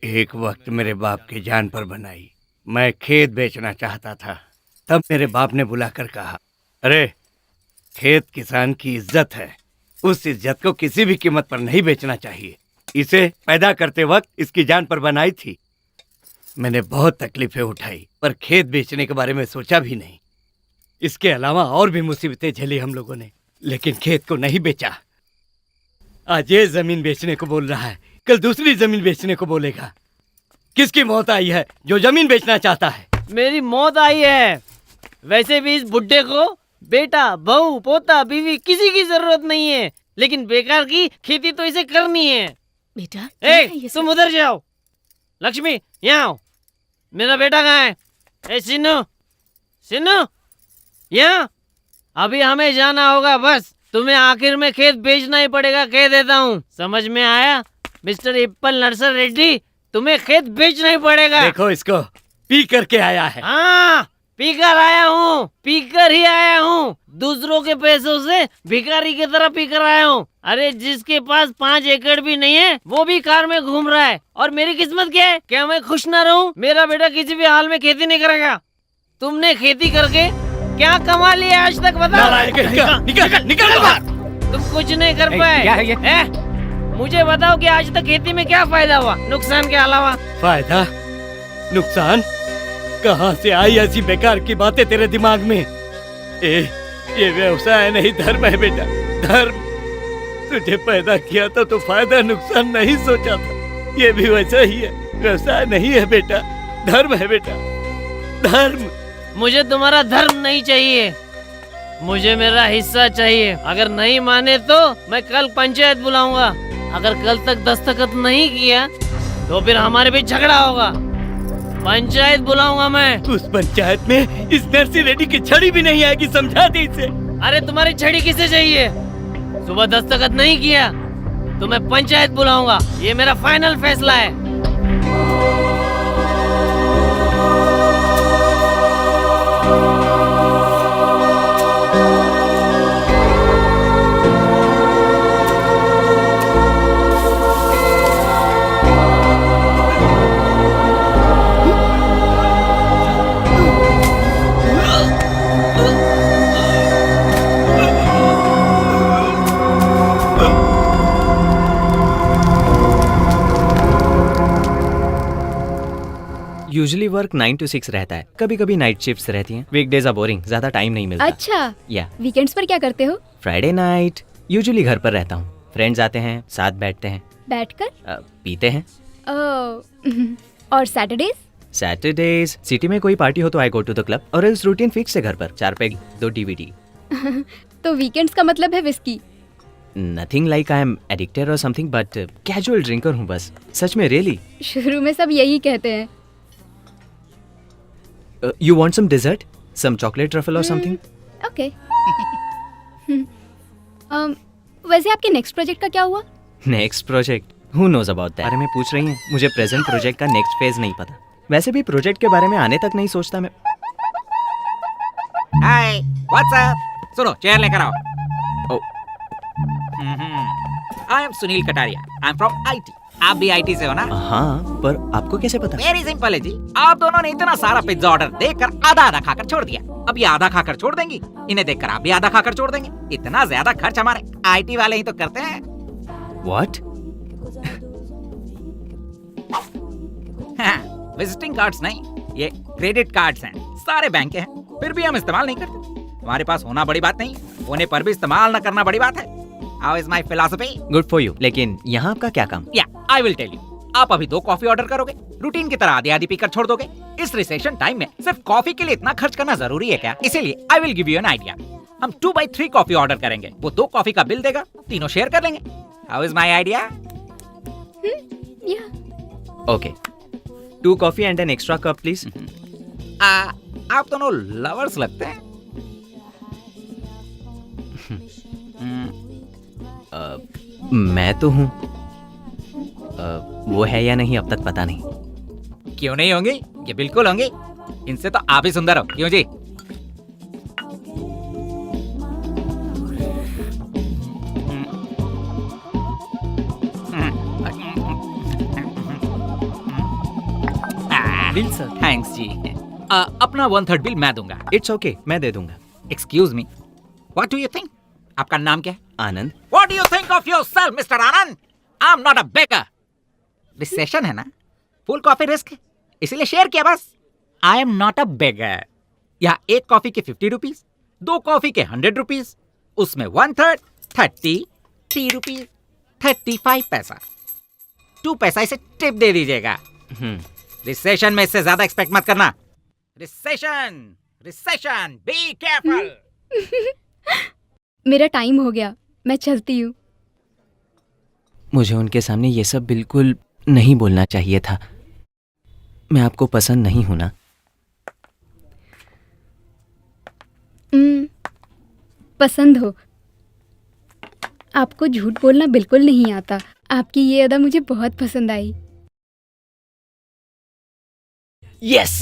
एक वक्त मेरे बाप की जान पर बनाई। मैं खेत बेचना चाहता था, तब मेरे बाप ने बुलाकर कहा, अरे खेत किसान की इज्जत है, उस इज्जत को किसी भी कीमत पर नहीं बेचना चाहिए। इसे पैदा करते वक्त इसकी जान पर बनाई थी। मैंने बहुत तकलीफें उठाई पर खेत बेचने के बारे में सोचा भी नहीं। इसके अलावा और भी मुसीबतें झेली हम लोगों ने, लेकिन खेत को नहीं बेचा। आज ये जमीन बेचने को बोल रहा है, कल दूसरी जमीन बेचने को बोलेगा। किसकी मौत आई है जो जमीन बेचना चाहता है? मेरी मौत आई है। वैसे भी इस बुड्ढे को बेटा, बहू, पोता, बीवी किसी की जरूरत नहीं है, लेकिन बेकार की खेती तो इसे करनी है। बेटा तुम उधर जाओ। लक्ष्मी यहाँ आओ। मेरा बेटा कहाँ है? ए सिन्नू, सिन्नू यहाँ। अभी हमें जाना होगा, बस तुम्हें आखिर में खेत बेचना ही पड़ेगा, कह देता हूँ। समझ में आया मिस्टर इप्पल नरसर रेड्डी? तुम्हें खेत बेचना ही पड़ेगा। देखो इसको पी करके आया है। हाँ पीकर आया हूँ, पीकर ही आया हूँ। दूसरों के पैसों से भिखारी की तरह पीकर आया हूँ। अरे जिसके पास 5 एकड़ भी नहीं है वो भी कार में घूम रहा है, और मेरी किस्मत क्या है? क्या मैं खुश ना रहूं? मेरा बेटा किसी भी हाल में खेती नहीं करेगा। तुमने खेती करके क्या कमा लिया आज तक बताओ? निकल बाहर। तुम कुछ नहीं कर पाए। क्या है ये? मुझे बताओ कि आज तक खेती में क्या फायदा हुआ नुकसान के अलावा? फायदा नुकसान कहाँ से आई ऐसी बेकार की बातें तेरे दिमाग में? ये व्यवसाय नहीं धर्म है बेटा, धर्म। तुझे पैदा किया था तो फायदा नुकसान नहीं सोचा था। ये भी वैसा ही है, व्यवसाय नहीं है बेटा, धर्म है बेटा, धर्म। मुझे तुम्हारा धर्म नहीं चाहिए, मुझे मेरा हिस्सा चाहिए। अगर नहीं माने तो मैं कल पंचायत बुलाऊंगा। अगर कल तक दस्तखत नहीं किया तो फिर हमारे बीच झगड़ा होगा। पंचायत बुलाऊंगा मैं। उस पंचायत में इस नरसी रेड्डी की छड़ी भी नहीं आएगी, समझा दे इसे। अरे तुम्हारी छड़ी किसे चाहिए? सुबह दस्तखत नहीं किया तो मैं पंचायत बुलाऊंगा। ये मेरा फाइनल फैसला है। यूजुअली वर्क 9 to 6 रहता है, कभी कभी नाइट शिफ्ट्स रहती हैं। वीकडेज आर बोरिंग, ज्यादा टाइम नहीं मिलता। अच्छा, या वीकेंड्स पर क्या करते हो? फ्राइडे नाइट यूजुअली घर पर रहता हूँ। फ्रेंड्स आते हैं, साथ बैठते हैं, बैठकर पीते हैं। और सैटरडेज? सैटरडेज सिटी में कोई पार्टी हो तो आई गो टू द क्लब, और एल्स रूटीन फिक्स है घर पर। 4 पैग 2 DVD। तो वीकेंड्स का मतलब है whisky? Nothing like I am addicted और समथिंग, बट कैजुअल ड्रिंकर हूँ बस। सच में रियली। शुरू में सब यही कहते हैं। You want some dessert? Some chocolate truffle or something? Okay. वैसे आपके नेक्स्ट प्रोजेक्ट का क्या हुआ? Next project? Who knows about that? बारे में पूछ रही हैं? मुझे प्रेजेंट प्रोजेक्ट का नेक्स्ट फेज नहीं पता। वैसे भी प्रोजेक्ट के बारे में आने तक नहीं सोचता मैं। हाय, व्हाट्स अप? सुनो, चेयर लेकर आओ। I am Sunil Kataria, I am from IT। आप भी IT से हो ना? हाँ, पर आपको कैसे पता? वेरी सिंपल है जी। आप दोनों ने इतना सारा पिज्जा ऑर्डर देकर आधा आधा खाकर छोड़ दिया। अब ये आधा खाकर छोड़ देंगी, इन्हें देखकर आप भी आधा खाकर छोड़ देंगे। इतना ज्यादा खर्च हमारे IT वाले ही तो करते हैं। What? विजिटिंग कार्ड्स नहीं, ये क्रेडिट कार्ड्स हैं। सारे बैंक के हैं, फिर भी हम इस्तेमाल नहीं करते। हमारे पास होना बड़ी बात नहीं, होने पर भी इस्तेमाल न करना बड़ी बात है। How is my philosophy? Good for you. लेकिन यहाँ आपका क्या काम? Yeah, I will tell you. आप अभी 2 कॉफी ऑर्डर करोगे, रूटीन की तरह आधी आधी पीकर छोड़ दोगे। इस रिसेशन टाइम में सिर्फ कॉफी के लिए इतना खर्च करना जरूरी है क्या? इसीलिए I will give you an idea. हम 2/3 कॉफी ऑर्डर करेंगे, वो 2 कॉफी का बिल देगा, तीनों शेयर कर लेंगे। How is my idea? Yeah. Okay. 2 coffee and an extra cup, please. आप दोनों लवर्स लगते हैं। मैं तो हूँ। वो है या नहीं अब तक पता नहीं। क्यों नहीं होंगे? ये बिल्कुल होंगे। इनसे तो आप ही सुंदर हो, क्यों जी? Bill sir. थैंक्स जी। अपना 1/3 बिल मैं दूंगा। इट्स ओके, मैं दे दूंगा। Excuse me, what do you think? आपका नाम क्या है? Anand. What do you think of yourself mister Anand? I am not a beggar. Recession है ना, फुल कॉफी रिस्क, इसीलिए शेयर किया बस। I am not a beggar. यहाँ एक कॉफी के 50 रुपीज, 2 कॉफी के 100 रुपीज, उसमें 1/3 33 रुपीज 35 पैसा, 2 पैसा इसे टिप दे दीजिएगा। रिसेशन में इससे ज्यादा एक्सपेक्ट मत करना। Recession, recession, be careful. मेरा टाइम हो गया, मैं चलती हूँ। मुझे उनके सामने ये सब बिल्कुल नहीं बोलना चाहिए था। मैं आपको पसंद नहीं हूं ना। पसंद हो। आपको झूठ बोलना बिल्कुल नहीं आता। आपकी ये अदा मुझे बहुत पसंद आई। यस।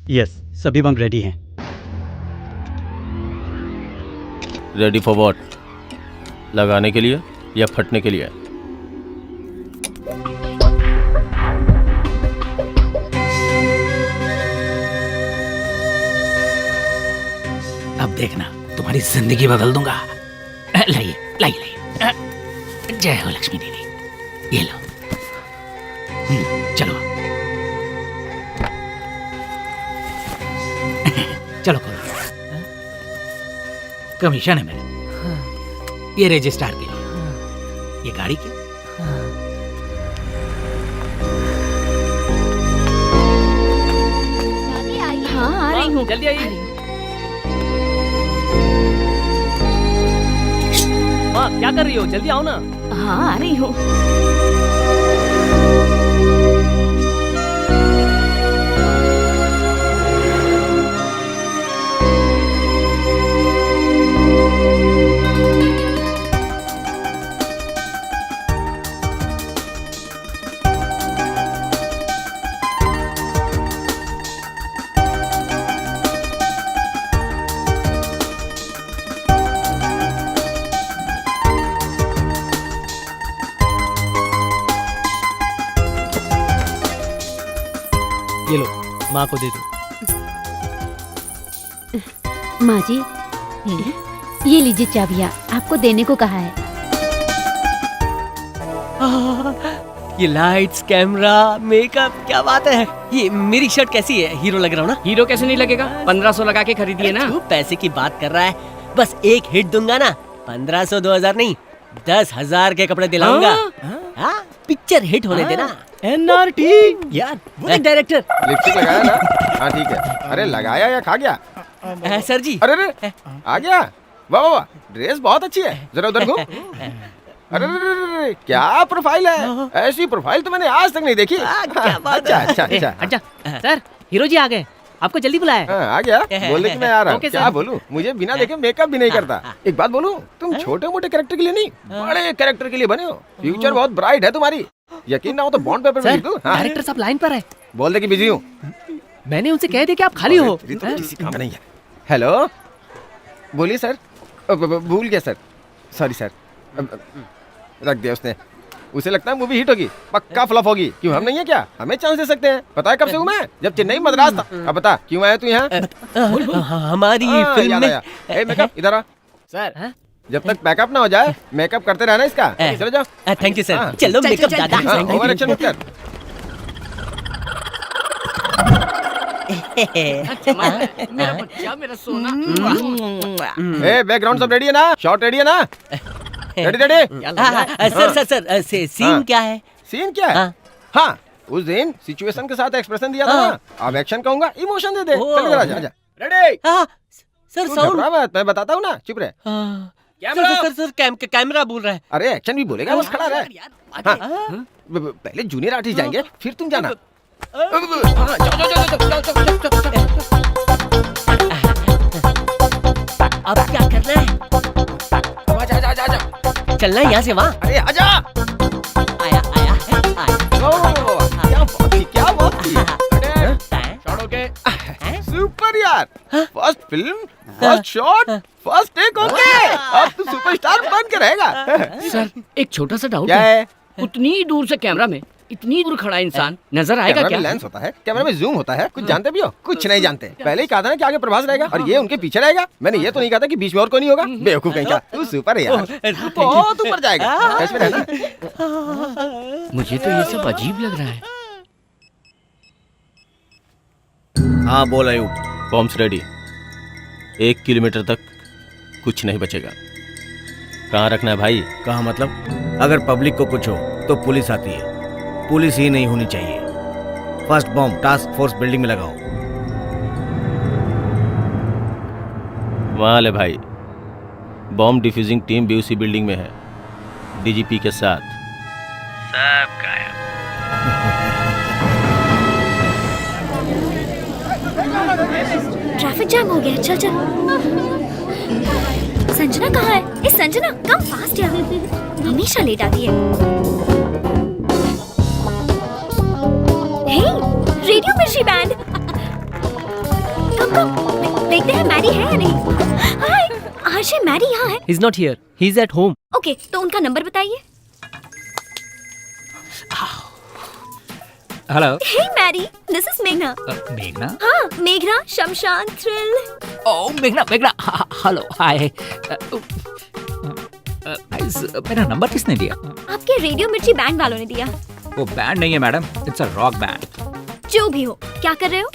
यस, सभी बंक रेडी हैं। Ready for what? लगाने के लिए या फटने के लिए? अब देखना, तुम्हारी जिंदगी बदल दूंगा। लाइए लाइए लाइए। जय हो लक्ष्मी देवी। ये लो। चलो चलो खोलो। कमीशन है मेरा। ये रजिस्ट्रार के लिए, ये गाड़ी के। हाँ, आ रही हूँ। जल्दी आइए। माँ क्या कर रही हो? जल्दी आओ ना। हाँ, आ रही हूँ। ये लो, माँ को दे दो। माँ जी, ये लीजिए चाबियाँ, आपको देने को कहा है। ये लाइट्स, कैमरा, मेकअप, क्या बात है। ये मेरी शर्ट कैसी है? हीरो लग रहा हूँ ना? हीरो कैसे नहीं लगेगा? 1500 लगा के खरीदी है ना। तू पैसे की बात कर रहा है। बस एक हिट दूंगा ना, 1500 2000 नहीं, 10,000 के कपड़े दिलाऊंगा। हाँ, पिक्चर हिट होने देना। NRT यार, वो डायरेक्टर। लिपस्टिक लगाया ना? हाँ ठीक है। अरे लगाया या खा गया? सर जी। अरे अरे आ गया। वाह वाह वाह, ड्रेस बहुत अच्छी है। जरा उधर घूम। अरे अरे क्या प्रोफाइल है? ऐसी प्रोफाइल तो मैंने आज तक नहीं देखी। अच्छा अच्छा अच्छा। अच्छा सर, हीरो जी आ गए, आपको जल्दी बुलाया। आ गया? बोल कि मैं आ रहा हूँ। ओके क्या बोलूँ? मुझे बिना देखे मेकअप भी नहीं करता। एक बात बोलूँ, तुम छोटे मोटे कैरेक्टर के लिए नहीं, बड़े कैरेक्टर के लिए बने हो। फ्यूचर बहुत ब्राइट है तुम्हारी। यकीन ना हो तो बॉन्ड पेपर में लिख दूं। डायरेक्टर साहब लाइन पर है। बोल दे कि बिजी हूँ। मैंने उनसे कह दिया कि आप खाली हो। तो किसी काम नहीं है। हेलो, बोलिए सर। भूल गया सर, सॉरी सर। रख दिया उसने। उसे लगता है मूवी हिट होगी, पक्का फ्लॉप होगी। क्यों, हम नहीं है क्या? हमें चांस दे सकते हैं। पता है कब से हूँ मैं? जब चेन्नई मद्रास था। अब बता क्यों आया तू यहाँ? हमारी फिल्म में। मेकअप इधर आ सर। जब तक पैकअप ना हो जाए मेकअप करते रहना इसका। चलो जाओ। Thank you sir. चलो मेकअप दादा। ओवर एक्शन मत कर। मेरा बच्चा, मेरा सोना। बैकग्राउंड सब रेडी है ना? शॉट रेडी है ना? Ready ready. सर सीन क्या है? सीन क्या है? हाँ, उस दिन सिचुएशन के साथ एक्सप्रेशन दिया था ना। अब एक्शन कहूंगा, इमोशन दे दे। चल इधर आजा। रेडी सर तू साउंड घबरा मत, मैं बताता हूँ ना, चुप रहे। सर कैमरा बोल रहा है। अरे एक्शन भी बोलेगा, बस खड़ा रहे। हाँ, पहले जूनियर आर्टिस्ट जाएंगे, फिर तुम जाना। हाँ, अब क्या करना है? जा। चलना है यहाँ से वहाँ। अरे आजा। आया आया क्या बात की। सुपर यार, first film, first shot, first take okay. अब तू सुपरस्टार बन के रहेगा। सर एक छोटा सा डाउट क्या है? उतनी दूर से कैमरा में इतनी दूर खड़ा इंसान नजर आएगा कैमरा क्या? में लेंस होता है, कैमरा में जूम होता है। कुछ जानते भी हो? कुछ नहीं जानते। पहले ही कहा था ना कि आगे प्रभास रहेगा और ये उनके पीछे रहेगा। मैंने ये तो नहीं कहा था कि बीच में और कोई नहीं होगा। बेवकूफ कहीं का। तू सुपर है यार, तू बहुत ऊपर जाएगा। टच में रहना। मुझे तो ये सब अजीब लग रहा है। हाँ बोल अयूब। Bombs ready. 1 किलोमीटर तक कुछ नहीं बचेगा। कहाँ रखना है भाई? कहाँ मतलब? अगर पब्लिक को कुछ हो तो पुलिस आती है। पुलिस ही नहीं होनी चाहिए। First bomb task force building में लगाओ। वहाँ ले भाई। बॉम्ब डिफ्यूजिंग टीम बीयूसी बिल्डिंग में है, डीजीपी के साथ। सब गायब। ट्रैफिक जैम हो गया। चल चल। संजना कहाँ है? संजना कम फास्ट यार, हमेशा लेट आती है। हे, रेडियो मिर्ची बैंड। कम कम, देखते हैं मैरी है या नहीं। हाय, आशे मैरी यहाँ है। He's not here. He's at home. Okay, तो उनका नंबर बताइए। Hello. Hey Mary, this is मेघना। मेघना? हाँ, मेघना, शमशान, थ्रिल। ओह मेघना मेघना, हेलो हाय। मेरा नंबर किसने दिया? आपके रेडियो मिर्ची बैंड वालों ने दिया। वो बैंड नहीं है madam, it's a rock band. जो भी हो, क्या कर रहे हो?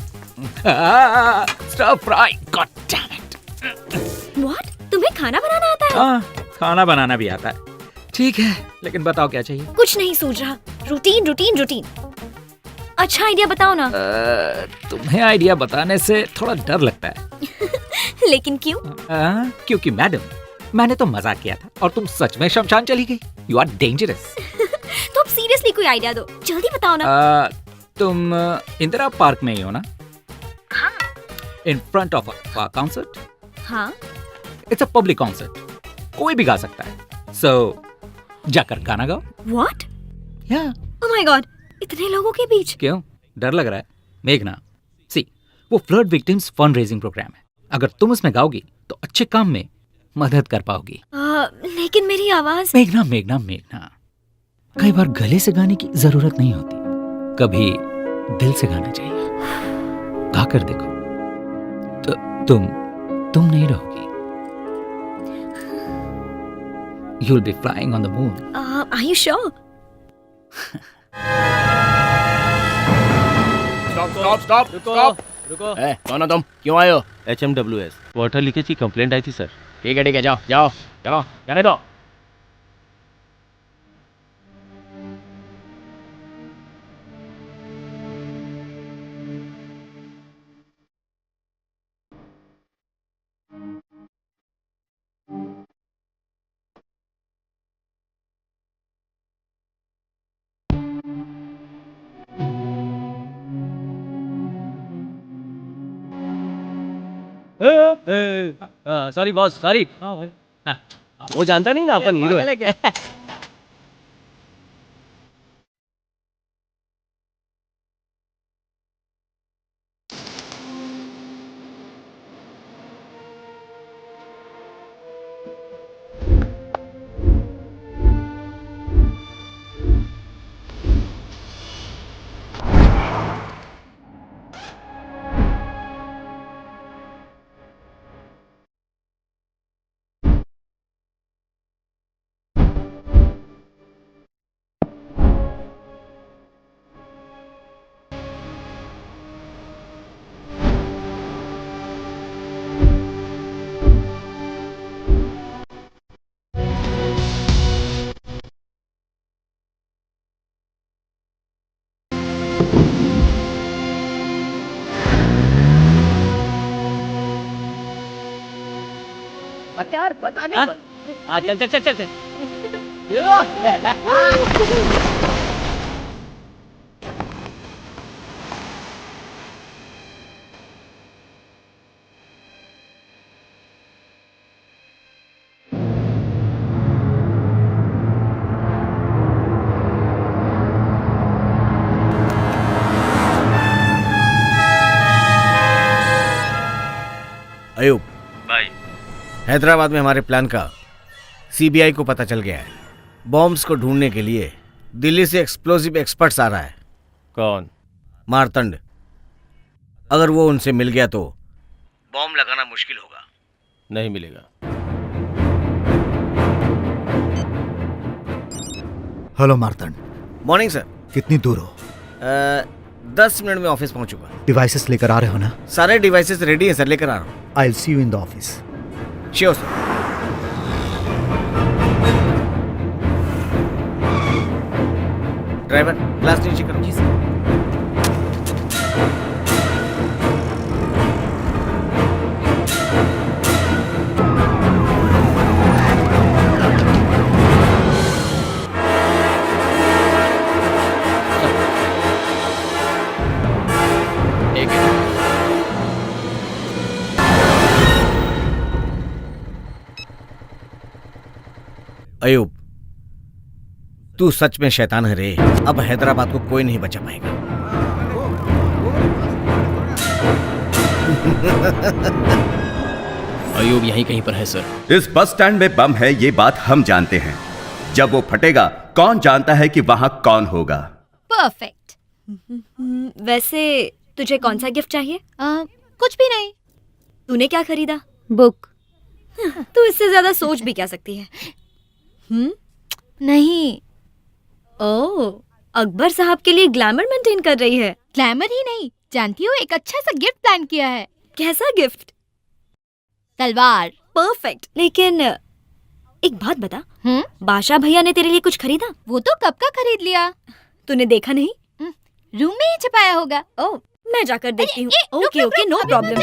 Stir fry, goddamn it. What? तुम्हें खाना बनाना आता है? हाँ, खाना बनाना भी आता है। ठीक है, लेकिन बताओ क्या चाहिए? कुछ नहीं सूझ रहा। Routine routine routine. अच्छा आइडिया बताओ ना। तुम्हें आइडिया बताने से थोड़ा डर लगता है। लेकिन क्यों? क्योंकि मैडम, मैंने तो मजाक किया था और तुम सच में शमशान चली गई। You are dangerous. तो अब सीरियसली कोई आइडिया दो, जल्दी बताओ ना। तुम इंदिरा पार्क में ही हो ना? हाँ। In front of a concert. हाँ। इट्स अ पब्लिक कॉन्सर्ट, कोई भी गा सकता है। सो जाकर गाना गाओ। व्हाट? या। ओह माय गॉड, इतने लोगों के बीच। क्यों डर लग रहा है? मेघना, सी वो flood victims fund raising program है। अगर तुम उसमें गाओगी तो अच्छे काम में मदद कर पाओगी। लेकिन मेरी आवाज। मेघना मेघना मेघना, कई बार गले से गाने की जरूरत नहीं होती, कभी दिल से गाना चाहिए। गाकर देखो तो तुम नहीं रहोगी। You'll be flying on the moon. Are you sure? Stop रुको। कौन हो तुम? क्यों आए हो? HMWS वाटर लीकेज की कंप्लेंट आई थी सर। ठीक है, जाओ चलो जाने दो। Sorry boss, sorry. वो जानता नहीं ना अपन हीरो है। यार पता नहीं चल चल चल चल अयूब भाई हैदराबाद में हमारे प्लान का सीबीआई को पता चल गया है। बॉम्ब्स को ढूंढने के लिए दिल्ली से एक्सप्लोसिव एक्सपर्ट्स आ रहा है। कौन? मारतंड। अगर वो उनसे मिल गया तो बॉम्ब लगाना मुश्किल होगा। नहीं मिलेगा। हेलो मार्तंड। Morning sir. कितनी दूर हो? 10 मिनट में ऑफिस पहुंचूंगा। डिवाइसेस लेकर आ रहे हो ना? सारे डिवाइसेस रेडी हैं सर, लेकर आ रहा हूँ। आई will see you in the office. Sure sir. Driver glass नीचे करो। जी सर। अयूब, तू सच में शैतान है रे। अब हैदराबाद को कोई नहीं बचा पाएगा। अयूब यहीं कहीं पर है सर। इस बस स्टैंड में बम है, ये बात हम जानते हैं। जब वो फटेगा कौन जानता है कि वहां कौन होगा। परफेक्ट। वैसे तुझे कौन सा गिफ्ट चाहिए? कुछ भी नहीं। तूने क्या खरीदा? बुक। तू इससे ज्यादा सोच भी क्या सकती है? नहीं। ओह, अकबर साहब के लिए ग्लैमर मेंटेन कर रही है। ग्लैमर ही नहीं, जानती हो एक अच्छा सा गिफ्ट प्लान किया है। कैसा गिफ्ट? तलवार। परफेक्ट। लेकिन एक बात बता, बादशाह भैया ने तेरे लिए कुछ खरीदा? वो तो कब का खरीद लिया। तूने देखा नहीं? रूम में ही छुपाया होगा। ओह, मैं जाकर देखती हूँ। Okay okay, no problem.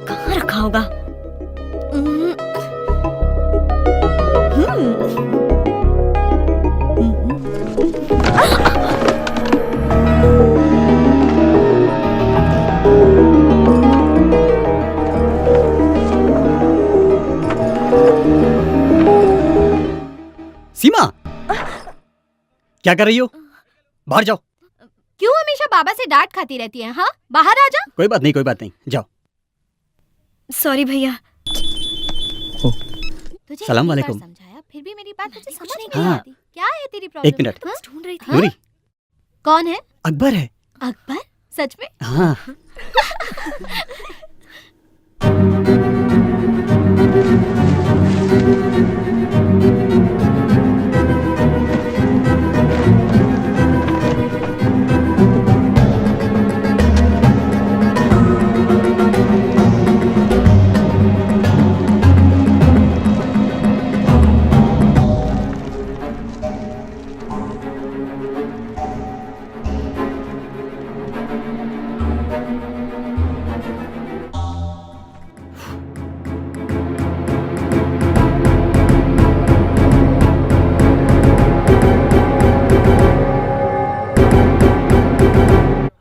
कहाँ रखा होगा? सीमा, क्या कर रही हो? बाहर जाओ। क्यों हमेशा बाबा से डांट खाती रहती है? हाँ, बाहर आ जा। कोई बात नहीं, जाओ। सॉरी भैया। तुझे सलाम वालेकुम। समझाया, फिर भी मेरी बात तुझे समझ नहीं हाँ। आती। क्या है तेरी प्रॉब्लम? एक मिनट। ढूंढ रही थी। नूरी, कौन है? अकबर है। अकबर? सच में? हाँ।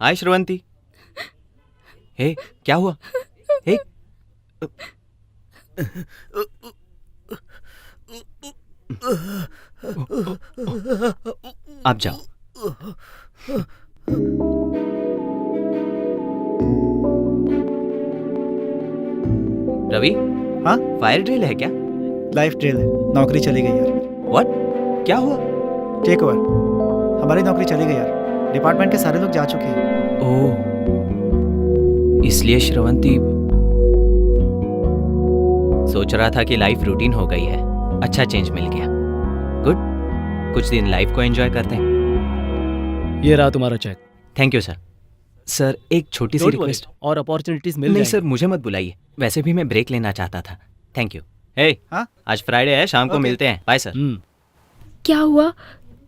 हाय श्रवंती। हे, क्या हुआ? हे, आप जाओ। रवि, हाँ? फायर ड्रिल है क्या? लाइफ ड्रिल है। नौकरी चली गई यार। व्हाट? क्या हुआ? Take over. हमारी नौकरी चली गई यार। डिपार्टमेंट के सारे लोग जा चुके हैं। ओह, इसलिए श्रवंती सोच रहा था कि लाइफ रूटीन हो गई है। अच्छा चेंज मिल गया। गुड, कुछ दिन लाइफ को एंजॉय करते हैं। ये रहा तुम्हारा check. Thank you sir. Sir, एक छोटी सी रिक्वेस्ट। और अपॉर्चुनिटीज मिल नहीं जाएंगी। सर, मुझे मत बुलाइए। वैसे भी मैं ब्रेक लेना चाहता था। Thank you. हे, हाँ? आज फ्राइडे है, शाम को मिलते हैं। Bye sir. क्या हुआ?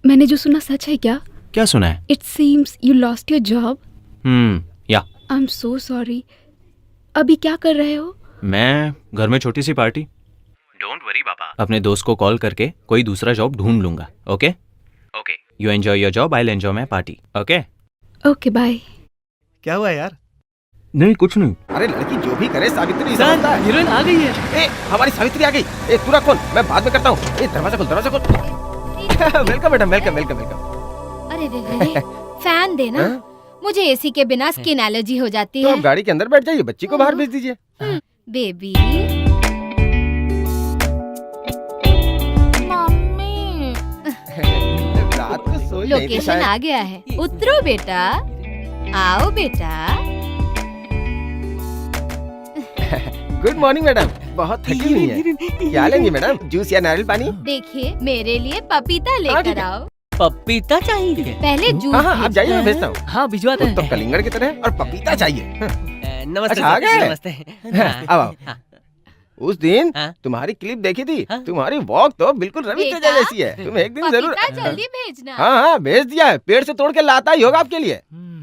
मैंने जो सुना सच है क्या? क्या सुना है? It seems you lost your job. या आई एम सो सॉरी। अभी क्या कर रहे हो? मैं घर में छोटी सी पार्टी। डोंट वरी पापा, अपने दोस्त को कॉल करके कोई दूसरा जॉब ढूंढ लूंगा। Okay okay, you enjoy your job, I will enjoy my party. Okay okay bye. क्या हुआ यार? नहीं कुछ नहीं। अरे लड़की जो भी करे सावित्री सर, समझता है। हीरोइन आ गई है। ए, हमारी सावित्री आ गई। ए, तू रख फोन, मैं बाद में करता हूँ। ए, दरवाजा खोल, दरवाजा खोल। Welcome madam, welcome welcome welcome. अरे रे रे, फैन देना। मुझे एसी के बिना स्किन एलर्जी हो जाती तो है। आप गाड़ी के अंदर बैठ जाइए, बच्ची को बाहर भेज दीजिए। बेबी रात को सोई नहीं थी लोकेशन शायद। आ गया है, उतरो बेटा। आओ बेटा। गुड मॉर्निंग मैडम, बहुत थकी हुई है। क्या लेंगी मैडम, जूस या नारियल पानी? देखिए मेरे लिए पपीता लेकर आओ। पपीता चाहिए? पहले जूस हाँ हाँ, आप जाइए, मैं भेजता हूँ। हाँ भिजवाते हैं। तो कलिंगड़ की तरह है और पपीता चाहिए। नमस्ते अच्छा, आ सर, गए? नमस्ते। अब आओ। उस दिन तुम्हारी क्लिप देखी थी, तुम्हारी वॉक तो बिल्कुल रवि तेजा जैसी है। तुम एक दिन जरूर। पपीता जल्दी भेजना। हाँ हाँ, भेज दिया है, पेड़ से तोड़ के लाता ही होगा आपके लिए।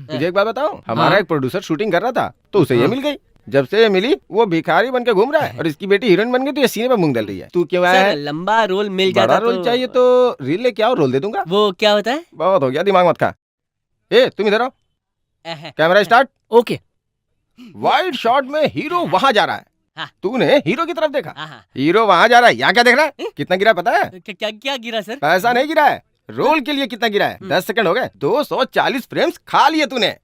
तुझे एक बात बताऊं, हमारा एक प्रोड्यूसर शूटिंग कर रहा था तो उसे ये मिल गई। जब से ये मिली वो भिखारी बन के घूम रहा है और इसकी बेटी हीरोइन बन गई तो ये सीने पे मूंग डल रही है। तू क्यों आया सर, है? लंबा रोल मिल बड़ा जाता रोल चाहिए तो रील लेके आओ, रोल दे दूंगा। वो क्या होता है? बहुत हो गया, दिमाग मत खा। ए, तुम इधर आओ। Camera start. Okay. Wide shot में हीरो वहां जा रहा है, हाँ। तूने हीरो की तरफ देखा। हीरो वहां जा रहा है, यहाँ क्या देख रहा है? कितना गिरा पता है? क्या क्या गिरा सर? पैसा नहीं गिरा है, रोल के लिए कितना गिरा है? 10 सेकंड हो गए, 240 फ्रेम्स खा लिए तूने।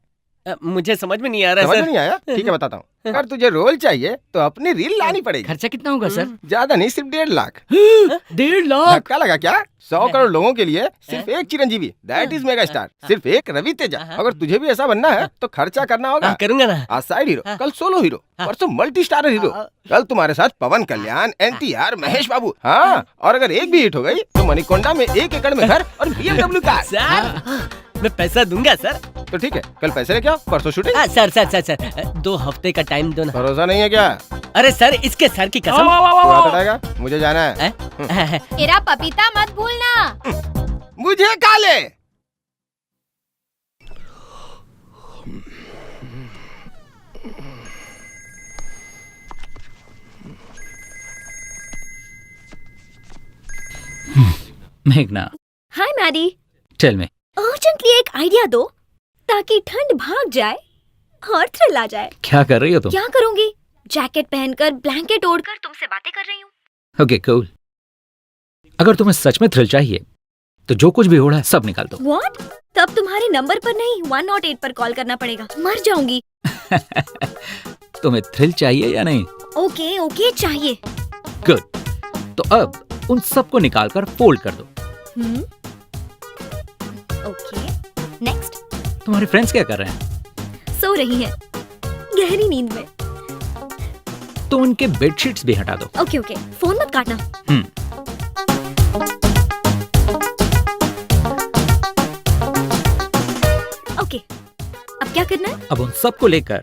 मुझे समझ में नहीं आ रहा समझ सर। में नहीं आया? ठीक है बताता हूँ। अगर तुझे रोल चाहिए तो अपनी रील लानी पड़ेगी। खर्चा कितना होगा सर? ज्यादा नहीं, सिर्फ 1.5 लाख। 1.5 लाख? धक्का लगा क्या? 100 करोड़ लोगों के लिए सिर्फ एक Chiranjeevi, that is mega star, सिर्फ एक रवि तेजा। अगर तुझे भी ऐसा बनना है तो खर्चा करना होगा। करूंगा ना। आज साइड हीरो, कल सोलो हीरो, परसों मल्टी स्टारर हीरो। कल तुम्हारे साथ पवन कल्याण, NTR, महेश बाबू। हाँ, और अगर एक भी हिट हो गई तो मणिकोंडा में 1 एकड़ में घर और BMW कार। सर मैं पैसा दूंगा सर। तो ठीक है, कल पैसे लेके आओ, परसों shooting. Sir sir sir sir 2 हफ्ते का टाइम दो ना। भरोसा नहीं है क्या? अरे सर इसके सर की कसम। तू हाथ हटाएगा? मुझे जाना है। मेरा पपीता मत भूलना। मुझे काले। मेघना, hi Maddy. Tell me. Urgently एक आइडिया दो ताकि ठंड भाग जाए और थ्रिल आ जाए। क्या कर रही हो तुम? क्या करूंगी? जैकेट पहनकर, ब्लैंकेट ओढ़कर तुमसे बातें कर रही हूँ। Okay cool. अगर तुम्हें सच में थ्रिल चाहिए तो जो कुछ भी हो रहा है सब निकाल दो। व्हाट? तब तुम्हारे नंबर पर नहीं 108 पर कॉल करना पड़ेगा, मर जाऊंगी। तुम्हें थ्रिल चाहिए या नहीं? ओके ओके चाहिए। गुड। तो अब उन सबको निकालकर फोल्ड कर दो। Okay next. तुम्हारे फ्रेंड्स क्या कर रहे हैं? सो रही हैं गहरी नींद में। तो उनके बेडशीट्स भी हटा दो। ओके ओके, फोन मत काटना। ओके, अब क्या करना है? अब उन सबको लेकर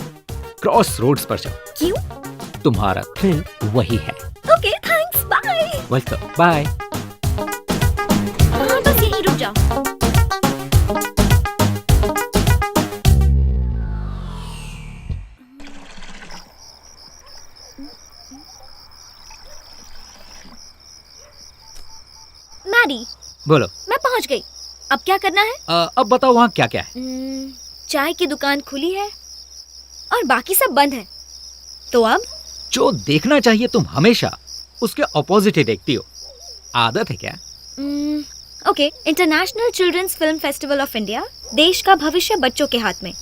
क्रॉस रोड्स पर जाओ। क्यों? तुम्हारा थ्रिल वही है। Okay thanks, bye. Welcome, bye. हाँ बस यहीं रुक जाओ। मैडी, बोलो। मैं पहुंच गई। अब क्या करना है? अब बताओ वहाँ क्या क्या है? चाय की दुकान खुली है और बाकी सब बंद है। तो अब जो देखना चाहिए तुम हमेशा उसके ऑपोजिट ही देखती हो। आदत है क्या? Okay, international children's film festival of India. देश का भविष्य बच्चों के हाथ में।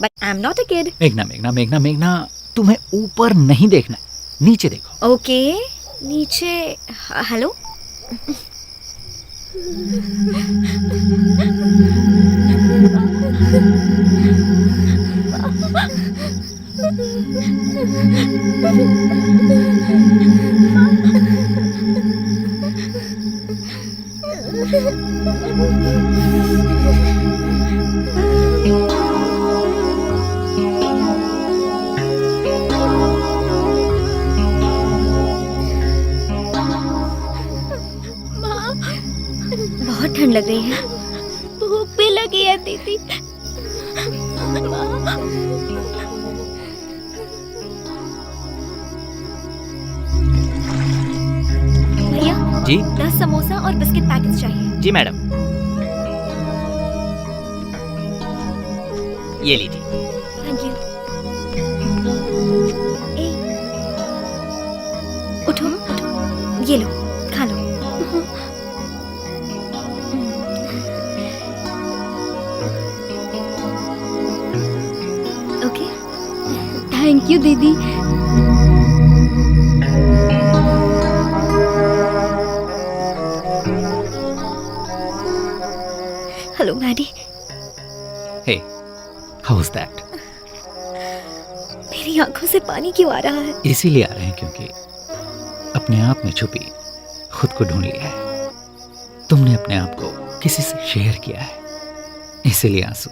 But I am not a kid. मेघना मेघना मेघना मेघना, तुम्हें ऊपर नहीं देखना, नीचे देखो। ओके, नीचे। हेलो। बहुत ठंड लग रही है। भूख भी लगी है दीदी। भैया जी 10 समोसा और बिस्किट पैकेट्स चाहिए। जी मैडम, ये लीजिए। Thank you. उठो उठो, ये लो खा लो। ओके थैंक यू दीदी। Hello Maddy. Hey, how is that? मेरी आंखों से पानी क्यों आ रहा है? इसीलिए आ रहे हैं क्योंकि अपने आप में छुपी खुद को ढूंढ लिया है। तुमने अपने आप को किसी से शेयर किया है, इसीलिए आंसू।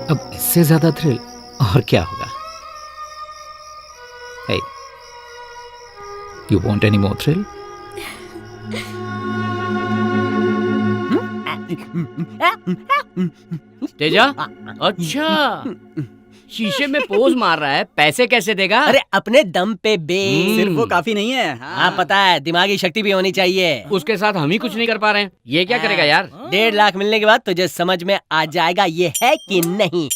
अब इससे ज्यादा थ्रिल और क्या होगा? Hey, you want any more thrill? Teja, अच्छा शीशे में पोज मार रहा है, पैसे कैसे देगा? अरे अपने दम पे बे। सिर्फ वो काफी नहीं है। हाँ पता है, दिमागी शक्ति भी होनी चाहिए। उसके साथ हम ही कुछ नहीं कर पा रहे हैं, ये क्या करेगा यार? 1.5 लाख मिलने के बाद तुझे समझ में आ जाएगा ये है कि नहीं।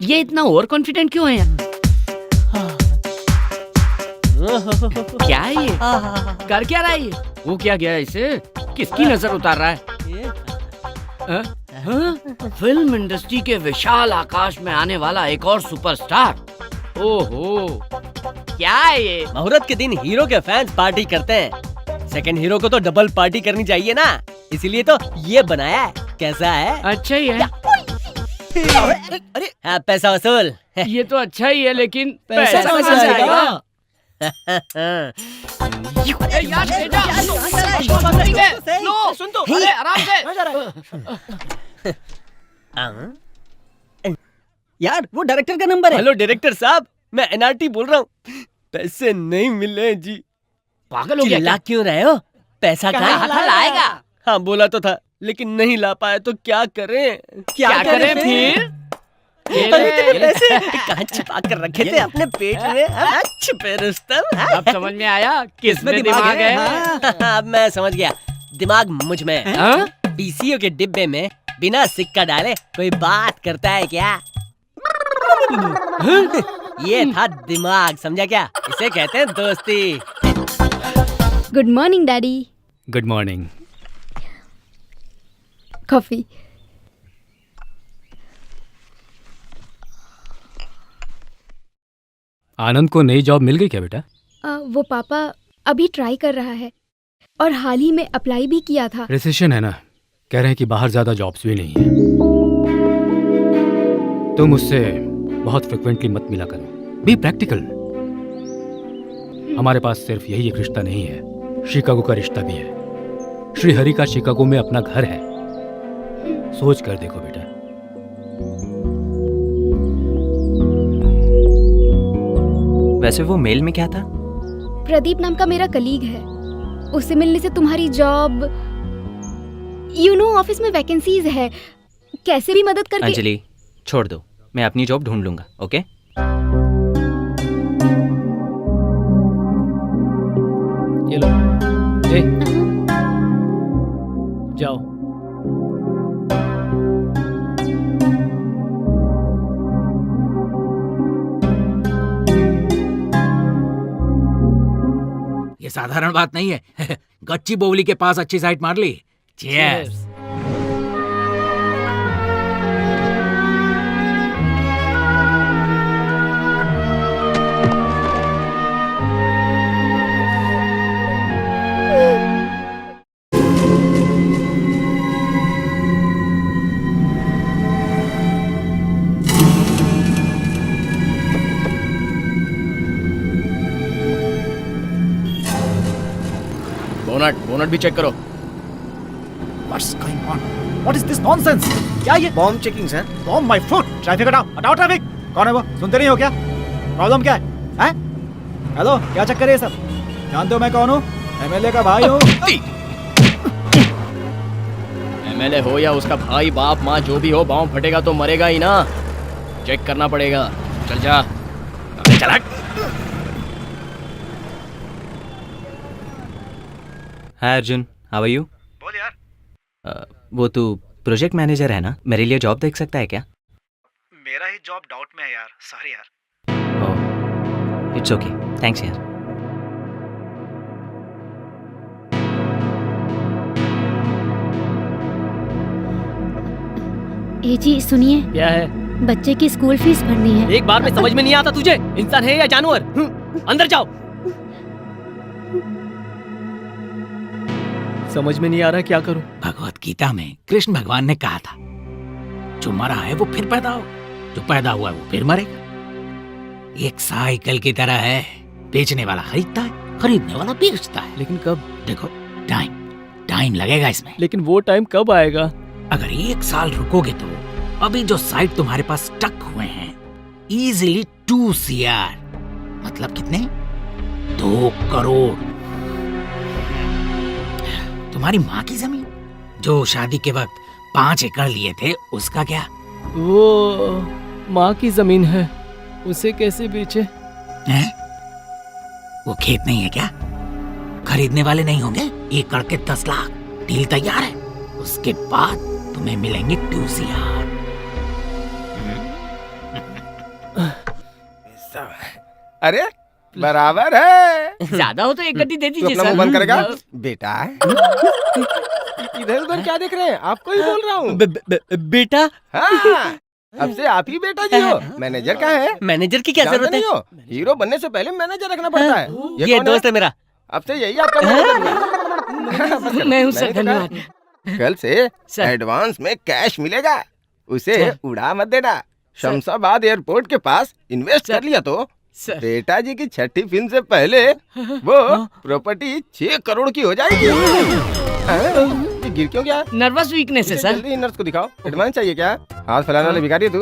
ये इतना ओवर कॉन्फिडेंट क्यों है यार? क्या है ये? कर क्या रहा है ये? वो क्या गया इसे? किसकी नजर उतार रहा है? फिल्म इंडस्ट्री के विशाल आकाश में आने वाला एक और सुपरस्टार। ओहो, क्या है ये? मुहूर्त के दिन हीरो के फैंस पार्टी करते हैं, सेकंड हीरो को तो डबल पार्टी करनी चाहिए ना, इसीलिए तो ये बनाया है। कैसा है? अच्छा ही है। अरे हाँ, पैसा वसूल। ये तो अच्छा ही है, लेकिन पैसा कहाँ वसूल से आएगा? आएगा? लो, सुन तो, अरे आराम से। यार वो डायरेक्टर का नंबर है। हेलो डायरेक्टर साहब, मैं एनआरटी बोल रहा हूँ। पैसे नहीं मिले जी। पागल हो गया चिल्ला क्यों रहे हो? पैसा कहाँ लाएगा? हाँ बोला तो था, लेकिन नहीं ला पाए तो क्या करें? क्या करें फिर? अरे तेरे पैसे कहाँ छिपा कर रखे थे? अपने पेट में। छुपे रुस्तम। अब समझ में आया किसमें दिमाग है? अब मैं समझ गया, दिमाग मुझ में है। पीसीओ के डिब्बे में बिना सिक्का डाले कोई बात करता है क्या? ये था दिमाग, समझा क्या? इसे कहते हैं दोस्ती। Good morning daddy. Good morning. Coffee. Anand को नई जॉब मिल गई क्या बेटा? वो पापा अभी ट्राई कर रहा है और हाल ही में अप्लाई भी किया था। रिसेशन है ना, कह रहे हैं कि बाहर ज्यादा जॉब्स भी नहीं है। तुम उससे बहुत फ्रिक्वेंटली मत मिला करो, बी प्रैक्टिकल। हमारे पास सिर्फ यही एक रिश्ता नहीं है, शिकागो का रिश्ता भी है। श्री हरि का शिकागो में अपना घर है, सोच कर देखो बेटा। वैसे वो मेल में क्या था? प्रदीप नाम का मेरा कलीग है, उससे मिलने से तुम्हारी जॉब, ऑफिस में वैकेंसीज है, कैसे भी मदद करके। अंजलि छोड़ दो, मैं अपनी जॉब ढूंढ लूंगा। ओके ये लो, ए, जाओ। ये साधारण बात नहीं है। गच्ची बोवली के पास अच्छी साइट मार ली। चीयर्स। बोनट भी चेक करो। What's going on? What is this nonsense? क्या ये? Bomb checking sir. Bomb my foot. Traffic हटाओ, हटाओ ट्रैफिक। कौन है वो? सुनते नहीं हो क्या? प्रॉब्लम क्या है? हैं? हेलो, क्या चक्कर है ये सब? जानते हो मैं कौन हूँ? एमएलए का भाई हूँ। एमएलए हो या उसका भाई बाप माँ जो भी हो, बॉम्ब फटेगा तो मरेगा ही ना। चेक करना पड़ेगा। चल जा। अबे चल हट। हाय अर्जुन, हाउ आर यू? बोल यार। वो तू प्रोजेक्ट मैनेजर है ना, मेरे लिए जॉब देख सकता है क्या? मेरा ही जॉब डाउट में है यार, सॉरी यार। इट्स ओके, थैंक्स यार। ए जी सुनिए, क्या है? बच्चे की स्कूल फीस भरनी है। एक बार में समझ में नहीं आता तुझे, इंसान है या जानवर? अंदर जाओ। समझ में नहीं आ रहा क्या करूं। भगवत गीता में कृष्ण भगवान ने कहा था, जो मरा है वो फिर पैदा हो, जो पैदा हुआ है वो फिर मरेगा। एक साइकिल की तरह है, बेचने वाला खरीदता है, खरीदने वाला बेचता है। लेकिन कब? देखो, टाइम लगेगा इसमें। लेकिन वो टाइम कब आएगा? अगर 1 साल रुकोगे तो अभी जो साइट तुम्हारे पास स्टक हुए हैं, इजीली 2 CR, मतलब कितने? 2 करोड़। तुम्हारी माँ की जमीन जो शादी के वक्त 5 एकड़ लिए थे, उसका क्या? वो माँ की जमीन है, उसे कैसे बेचे? हैं? वो खेत नहीं है क्या? खरीदने वाले नहीं होंगे? एकड़ के 10 लाख, डील तैयार है। उसके बाद तुम्हें मिलेंगे 2 CR। अरे बराबर है। ज्यादा हो तो एक गड्डी दे दीजिए तू अपना सर। मुंह बंद करेगा बेटा? इधर उधर क्या देख रहे हैं? आपको ही बोल रहा हूँ। बेटा? हाँ, अब से आप ही बेटा जी हो। मैनेजर कहाँ है? मैनेजर की क्या जानते जरूरत है? नहीं हो? हीरो बनने से पहले मैनेजर रखना पड़ता है। ये कौन दोस्त है मेरा। अब से यही आपका मैनेजर। मैं हूँ सर, धन्यवाद। कल से एडवांस में कैश मिलेगा, उसे उड़ा मत देना। शमशाबाद एयरपोर्ट के पास इन्वेस्ट कर लिया तो बेटा जी की छठी फिल्म से पहले वो प्रॉपर्टी 6 करोड़ की हो जाएगी। ये गिर क्यों गया? नर्वस वीकनेस है सर। जल्दी नर्स को दिखाओ। एडवांस चाहिए क्या? हाथ फैलाने वाले भिखारी तू।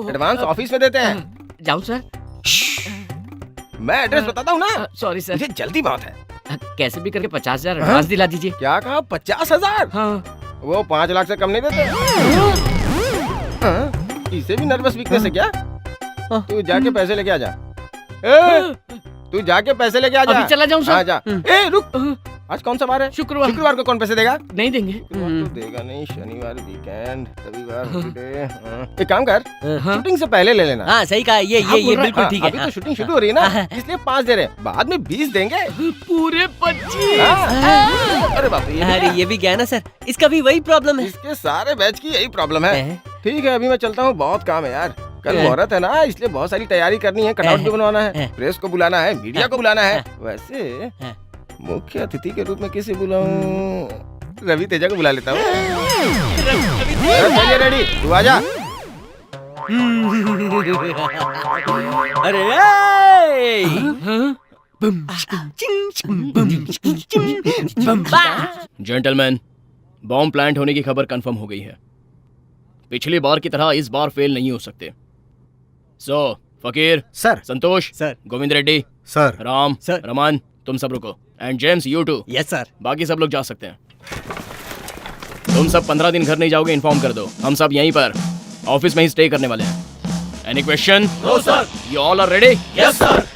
एडवांस ऑफिस में देते हैं। जाऊँ सर? मैं एड्रेस बताता हूँ ना। सॉरी सर, मुझे जल्दी बहुत है। कैसे भी करके 50,000 एडवांस दिला दीजिए। क्या कहा? 50,000? हाँ। वो 5 लाख से कम नहीं देते। इसे भी नर्वस वीकनेस है क्या? तू जाके पैसे लेके आ जा। तू जाके पैसे लेके आ जा। अभी चला जाऊं सर? हाँ जा। ए रुक, आज कौन सा बार है? शुक्रवार को कौन पैसे देगा? नहीं देंगे। तो देगा नहीं। शनिवार वीकेंड, रविवार हॉलिडे। एक काम कर, शूटिंग से पहले ले लेना। हाँ सही कहा, ये बिल्कुल ठीक है। अभी तो शूटिंग शुरू हो रही है ना, इसलिए 5 दे रहे हैं, बाद में 20 देंगे। पूरे 25। अरे बाप रे, अरे ये भी गया ना सर, इसका भी वही प्रॉब्लम है। इसके सारे बैच की यही प्रॉब्लम है। ठीक है, अभी मैं चलता हूँ, बहुत काम है यार। कल मुहूर्त है ना, इसलिए बहुत सारी तैयारी करनी है। कटआउट भी बनवाना है, प्रेस को बुलाना है, मीडिया को बुलाना है। वैसे मुख्य अतिथि के रूप में किसे बुलाऊं? रवि तेजा को बुला लेता हूँ। चलिए रेडी, तू आजा। अरे जेंटलमैन, बॉम्ब प्लांट होने की खबर कंफर्म हो गई है। पिछली बार की तरह इस बार फेल नहीं हो सकते। So Fakir sir, Santosh sir, Govind Reddy sir, Ram sir, Raman तुम सब रुको, and James you too. Yes sir. बाकी सब लोग जा सकते हैं। तुम सब 15 दिन घर नहीं जाओगे, इन्फॉर्म कर दो। हम सब यहीं पर ऑफिस में ही स्टे करने वाले हैं। Any question? No sir. You all are ready? Yes sir.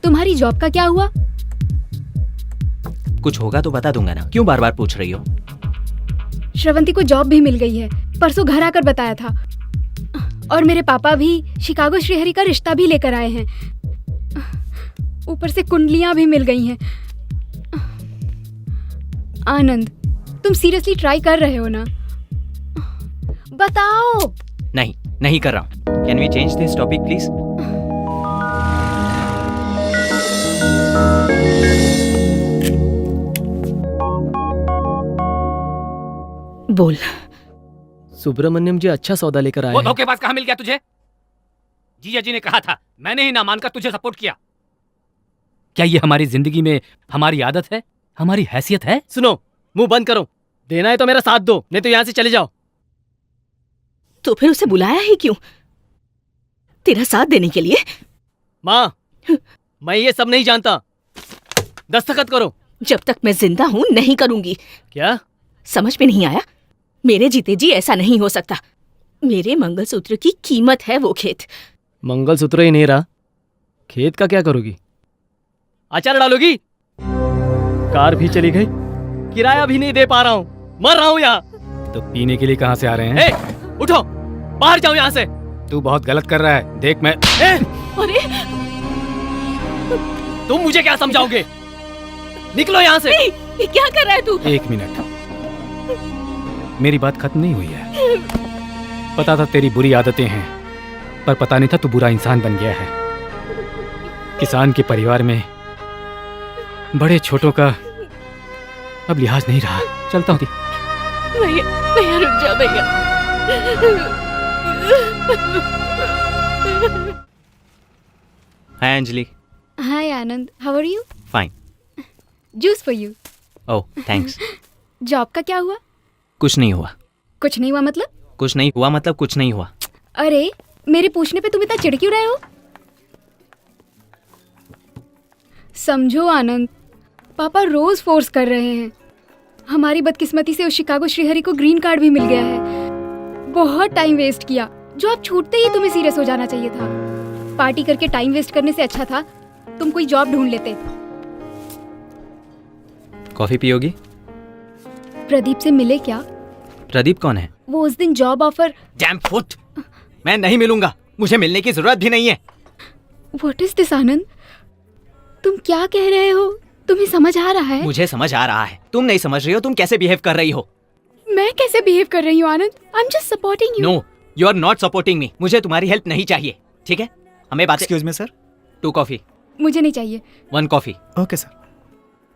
तुम्हारी जॉब का क्या हुआ? कुछ होगा तो बता दूंगा ना, क्यों बार बार पूछ रही हो? श्रवंती को जॉब भी मिल गई है, परसों घर आकर बताया था। और मेरे पापा भी शिकागो श्रीहरि का रिश्ता भी लेकर आए हैं। ऊपर से कुंडलियां भी मिल गई हैं। आनंद, तुम सीरियसली ट्राई कर रहे हो ना? बताओ। नहीं कर रहा हूँ। Can we change this topic please? बोल। सुब्रमण्यम जी अच्छा सौदा लेकर आए वो हैं। धोखेबाज कहाँ मिल गया तुझे? जीजा जी ने कहा था, मैंने ही ना मानकर तुझे सपोर्ट किया। क्या ये हमारी जिंदगी में हमारी आदत है, हमारी हैसियत है? सुनो, मुंह बंद करो। देना है तो मेरा साथ दो, नहीं तो यहाँ से चले जाओ। तो फिर उसे बुलाया ही क्यों? तेरा साथ देने के लिए? माँ, मैं ये सब नहीं जानता। दस्तखत करो। जब तक मैं जिंदा हूँ नहीं करूंगी। क्या समझ में नहीं आया? मेरे जीते जी ऐसा नहीं हो सकता। मेरे मंगलसूत्र की कीमत है वो खेत। मंगलसूत्र ही नहीं रहा, खेत का क्या करोगी? अचार डालोगी? कार भी चली गई, किराया भी नहीं दे पा रहा हूँ, मर रहा हूँ यहाँ। तो पीने के लिए कहाँ से आ रहे हैं? उठो, बाहर जाओ यहाँ से। तू बहुत गलत कर रहा है, देख मैं। अरे तुम मुझे क्या समझाओगे? निकलो यहाँ से। ये क्या कर रहा है तू? 1 मिनट, मेरी बात खत्म नहीं हुई है। पता था तेरी बुरी आदतें हैं, पर पता नहीं था तू बुरा इंसान बन गया है। किसान के परिवार में बड़े छोटों का अब लिहाज नहीं रहा। चलता हूँ। भैया भैया रुक जाओ भैया। Hi Anjali. Hi Anand, how are you? Fine. Juice for you. Oh thanks. Job का क्या हुआ? कुछ नहीं हुआ। कुछ नहीं हुआ मतलब? कुछ नहीं हुआ मतलब कुछ नहीं हुआ। अरे मेरे पूछने पे तुम इतना चिढ़ क्यों रहे हो? समझो आनंद, पापा रोज फोर्स कर रहे हैं। हमारी बदकिस्मती से उस शिकागो श्रीहरि को ग्रीन कार्ड भी मिल गया है। बहुत टाइम वेस्ट किया, जो आप छूटते ही तुम्हें सीरियस हो जाना चाहिए था। पार्टी करके टाइम वेस्ट करने से अच्छा था तुम कोई जॉब ढूंढ लेते। कॉफी पियोगी? प्रदीप से मिले क्या? प्रदीप कौन है? वो उस दिन जॉब ऑफर। डैम फुट, मैं नहीं मिलूंगा, मुझे मिलने की जरूरत भी नहीं है। व्हाट इज दिस आनंद? तुम क्या कह रहे हो? तुम्हें समझ आ रहा है? मुझे समझ आ रहा है, तुम नहीं समझ रही हो। तुम कैसे बिहेव कर रही हो? मैं कैसे बिहेव कर रही हूँ Anand? I am just supporting you. No, you are not supporting me. मुझे तुम्हारी हेल्प नहीं चाहिए, ठीक है? हमें बात। Excuse me sir. 2 कॉफी। मुझे नहीं चाहिए। 1 कॉफी। Okay sir.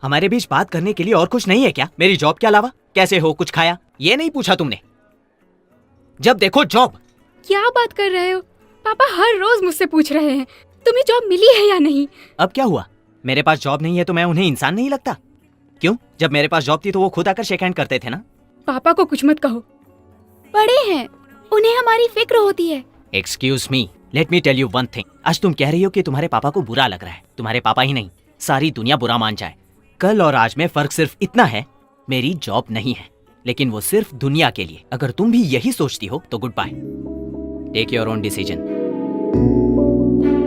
हमारे बीच बात करने के लिए और कुछ नहीं है क्या? मेरी जॉब के अलावा? कैसे हो, कुछ खाया, ये नहीं पूछा तुमने? जब देखो जॉब। क्या बात कर रहे हो? पापा हर रोज मुझसे पूछ रहे हैं तुम्हें जॉब मिली है या नहीं। अब क्या हुआ? मेरे पास जॉब नहीं है तो मैं उन्हें इंसान नहीं लगता? क्यों? जब मेरे पास जॉब थी तो वो खुद आकर शेक हैंड करते थे ना। पापा को कुछ मत कहो, बड़े हैं, उन्हें हमारी फिक्र होती है। Excuse me, let me tell you one thing. आज तुम कह रही हो कि तुम्हारे पापा को बुरा लग रहा है। तुम्हारे पापा ही नहीं, सारी दुनिया बुरा मान जाए। कल और आज में फर्क सिर्फ इतना है, मेरी जॉब नहीं है, लेकिन वो सिर्फ दुनिया के लिए। अगर तुम भी यही सोचती हो तो good bye. Take your own decision.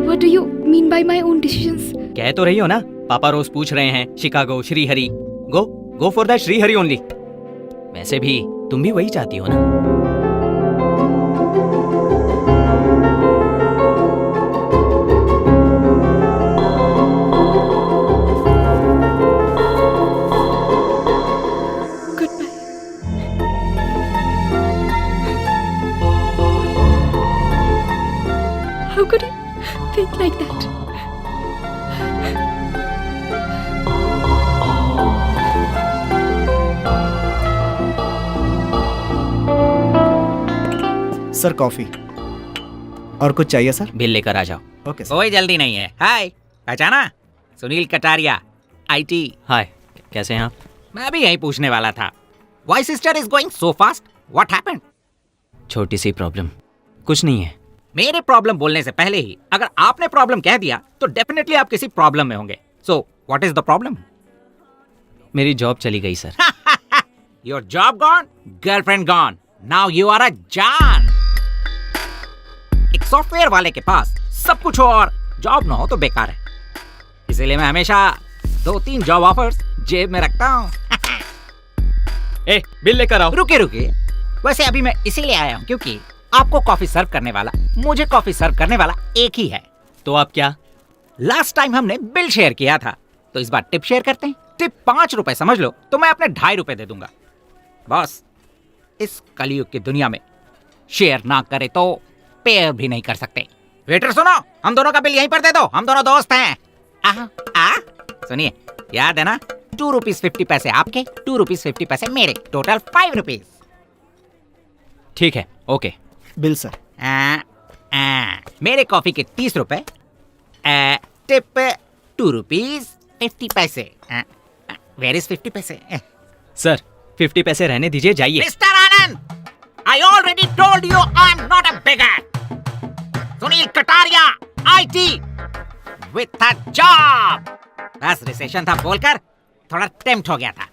What do you mean by my own decisions? कह तो रही हो ना, पापा रोज पूछ रहे हैं Chicago Srihari. Go for that Srihari only. वैसे भी तुम भी वही चाहती हो ना? How could you think like that? Sir coffee. और कुछ चाहिए सर? बिल लेकर आ जाओ। Okay sir. कोई जल्दी नहीं है। हाय, पहचाना? सुनील कटारिया, IT। हाय, कैसे हैं आप? मैं भी यही पूछने वाला था। Why sister is going so fast? What happened? छोटी सी प्रॉब्लम। कुछ नहीं है। मेरे प्रॉब्लम बोलने से पहले ही अगर आपने प्रॉब्लम कह दिया तो डेफिनेटली आप किसी प्रॉब्लम में होंगे। So, what is the problem? मेरी जॉब चली गई sir. Your job gone, girlfriend gone. Now you are a जान। एक सॉफ्टवेयर वाले के पास सब कुछ हो और जॉब ना हो तो बेकार है। इसीलिए मैं हमेशा 2-3 जॉब ऑफर्स जेब में रखता हूँ। ए, बिल लेकर आओ। रुकिए। वैसे अभी मैं इसीलिए आया हूँ क्योंकि आपको कॉफी सर्व करने वाला, मुझे कॉफी सर्व करने वाला एक ही है। तो आप क्या? लास्ट टाइम हमने बिल शेयर किया था, तो इस बार टिप शेयर करते हैं। टिप 5 रुपए समझ लो, तो मैं अपने 2.5 रुपए दे दूंगा। बॉस, इस कलयुग की दुनिया में शेयर ना करे तो पेयर भी नहीं कर सकते। वेटर सुनो, हम दोनों का बिल यहीं पर दे दो, हम दोनों दोस्त हैं। सुनिए, याद है ना? 2 रुपीज 50 पैसे आपके, 2 रुपीज 50 पैसे मेरे, टोटल 5 रुपीज। ठीक है, ओके। Bill sir. मेरे कॉफी के 30 रुपए, टिप 2 रुपीज 50 पैसे। वेयर इज 50 पैसे? सर 50 पैसे रहने दीजिए, जाइए। Mister Anand, I already told you I'm not a beggar. Sunil Kataria, IT with a job. बस रिसेशन था बोलकर थोड़ा टेम्प्ट हो गया था।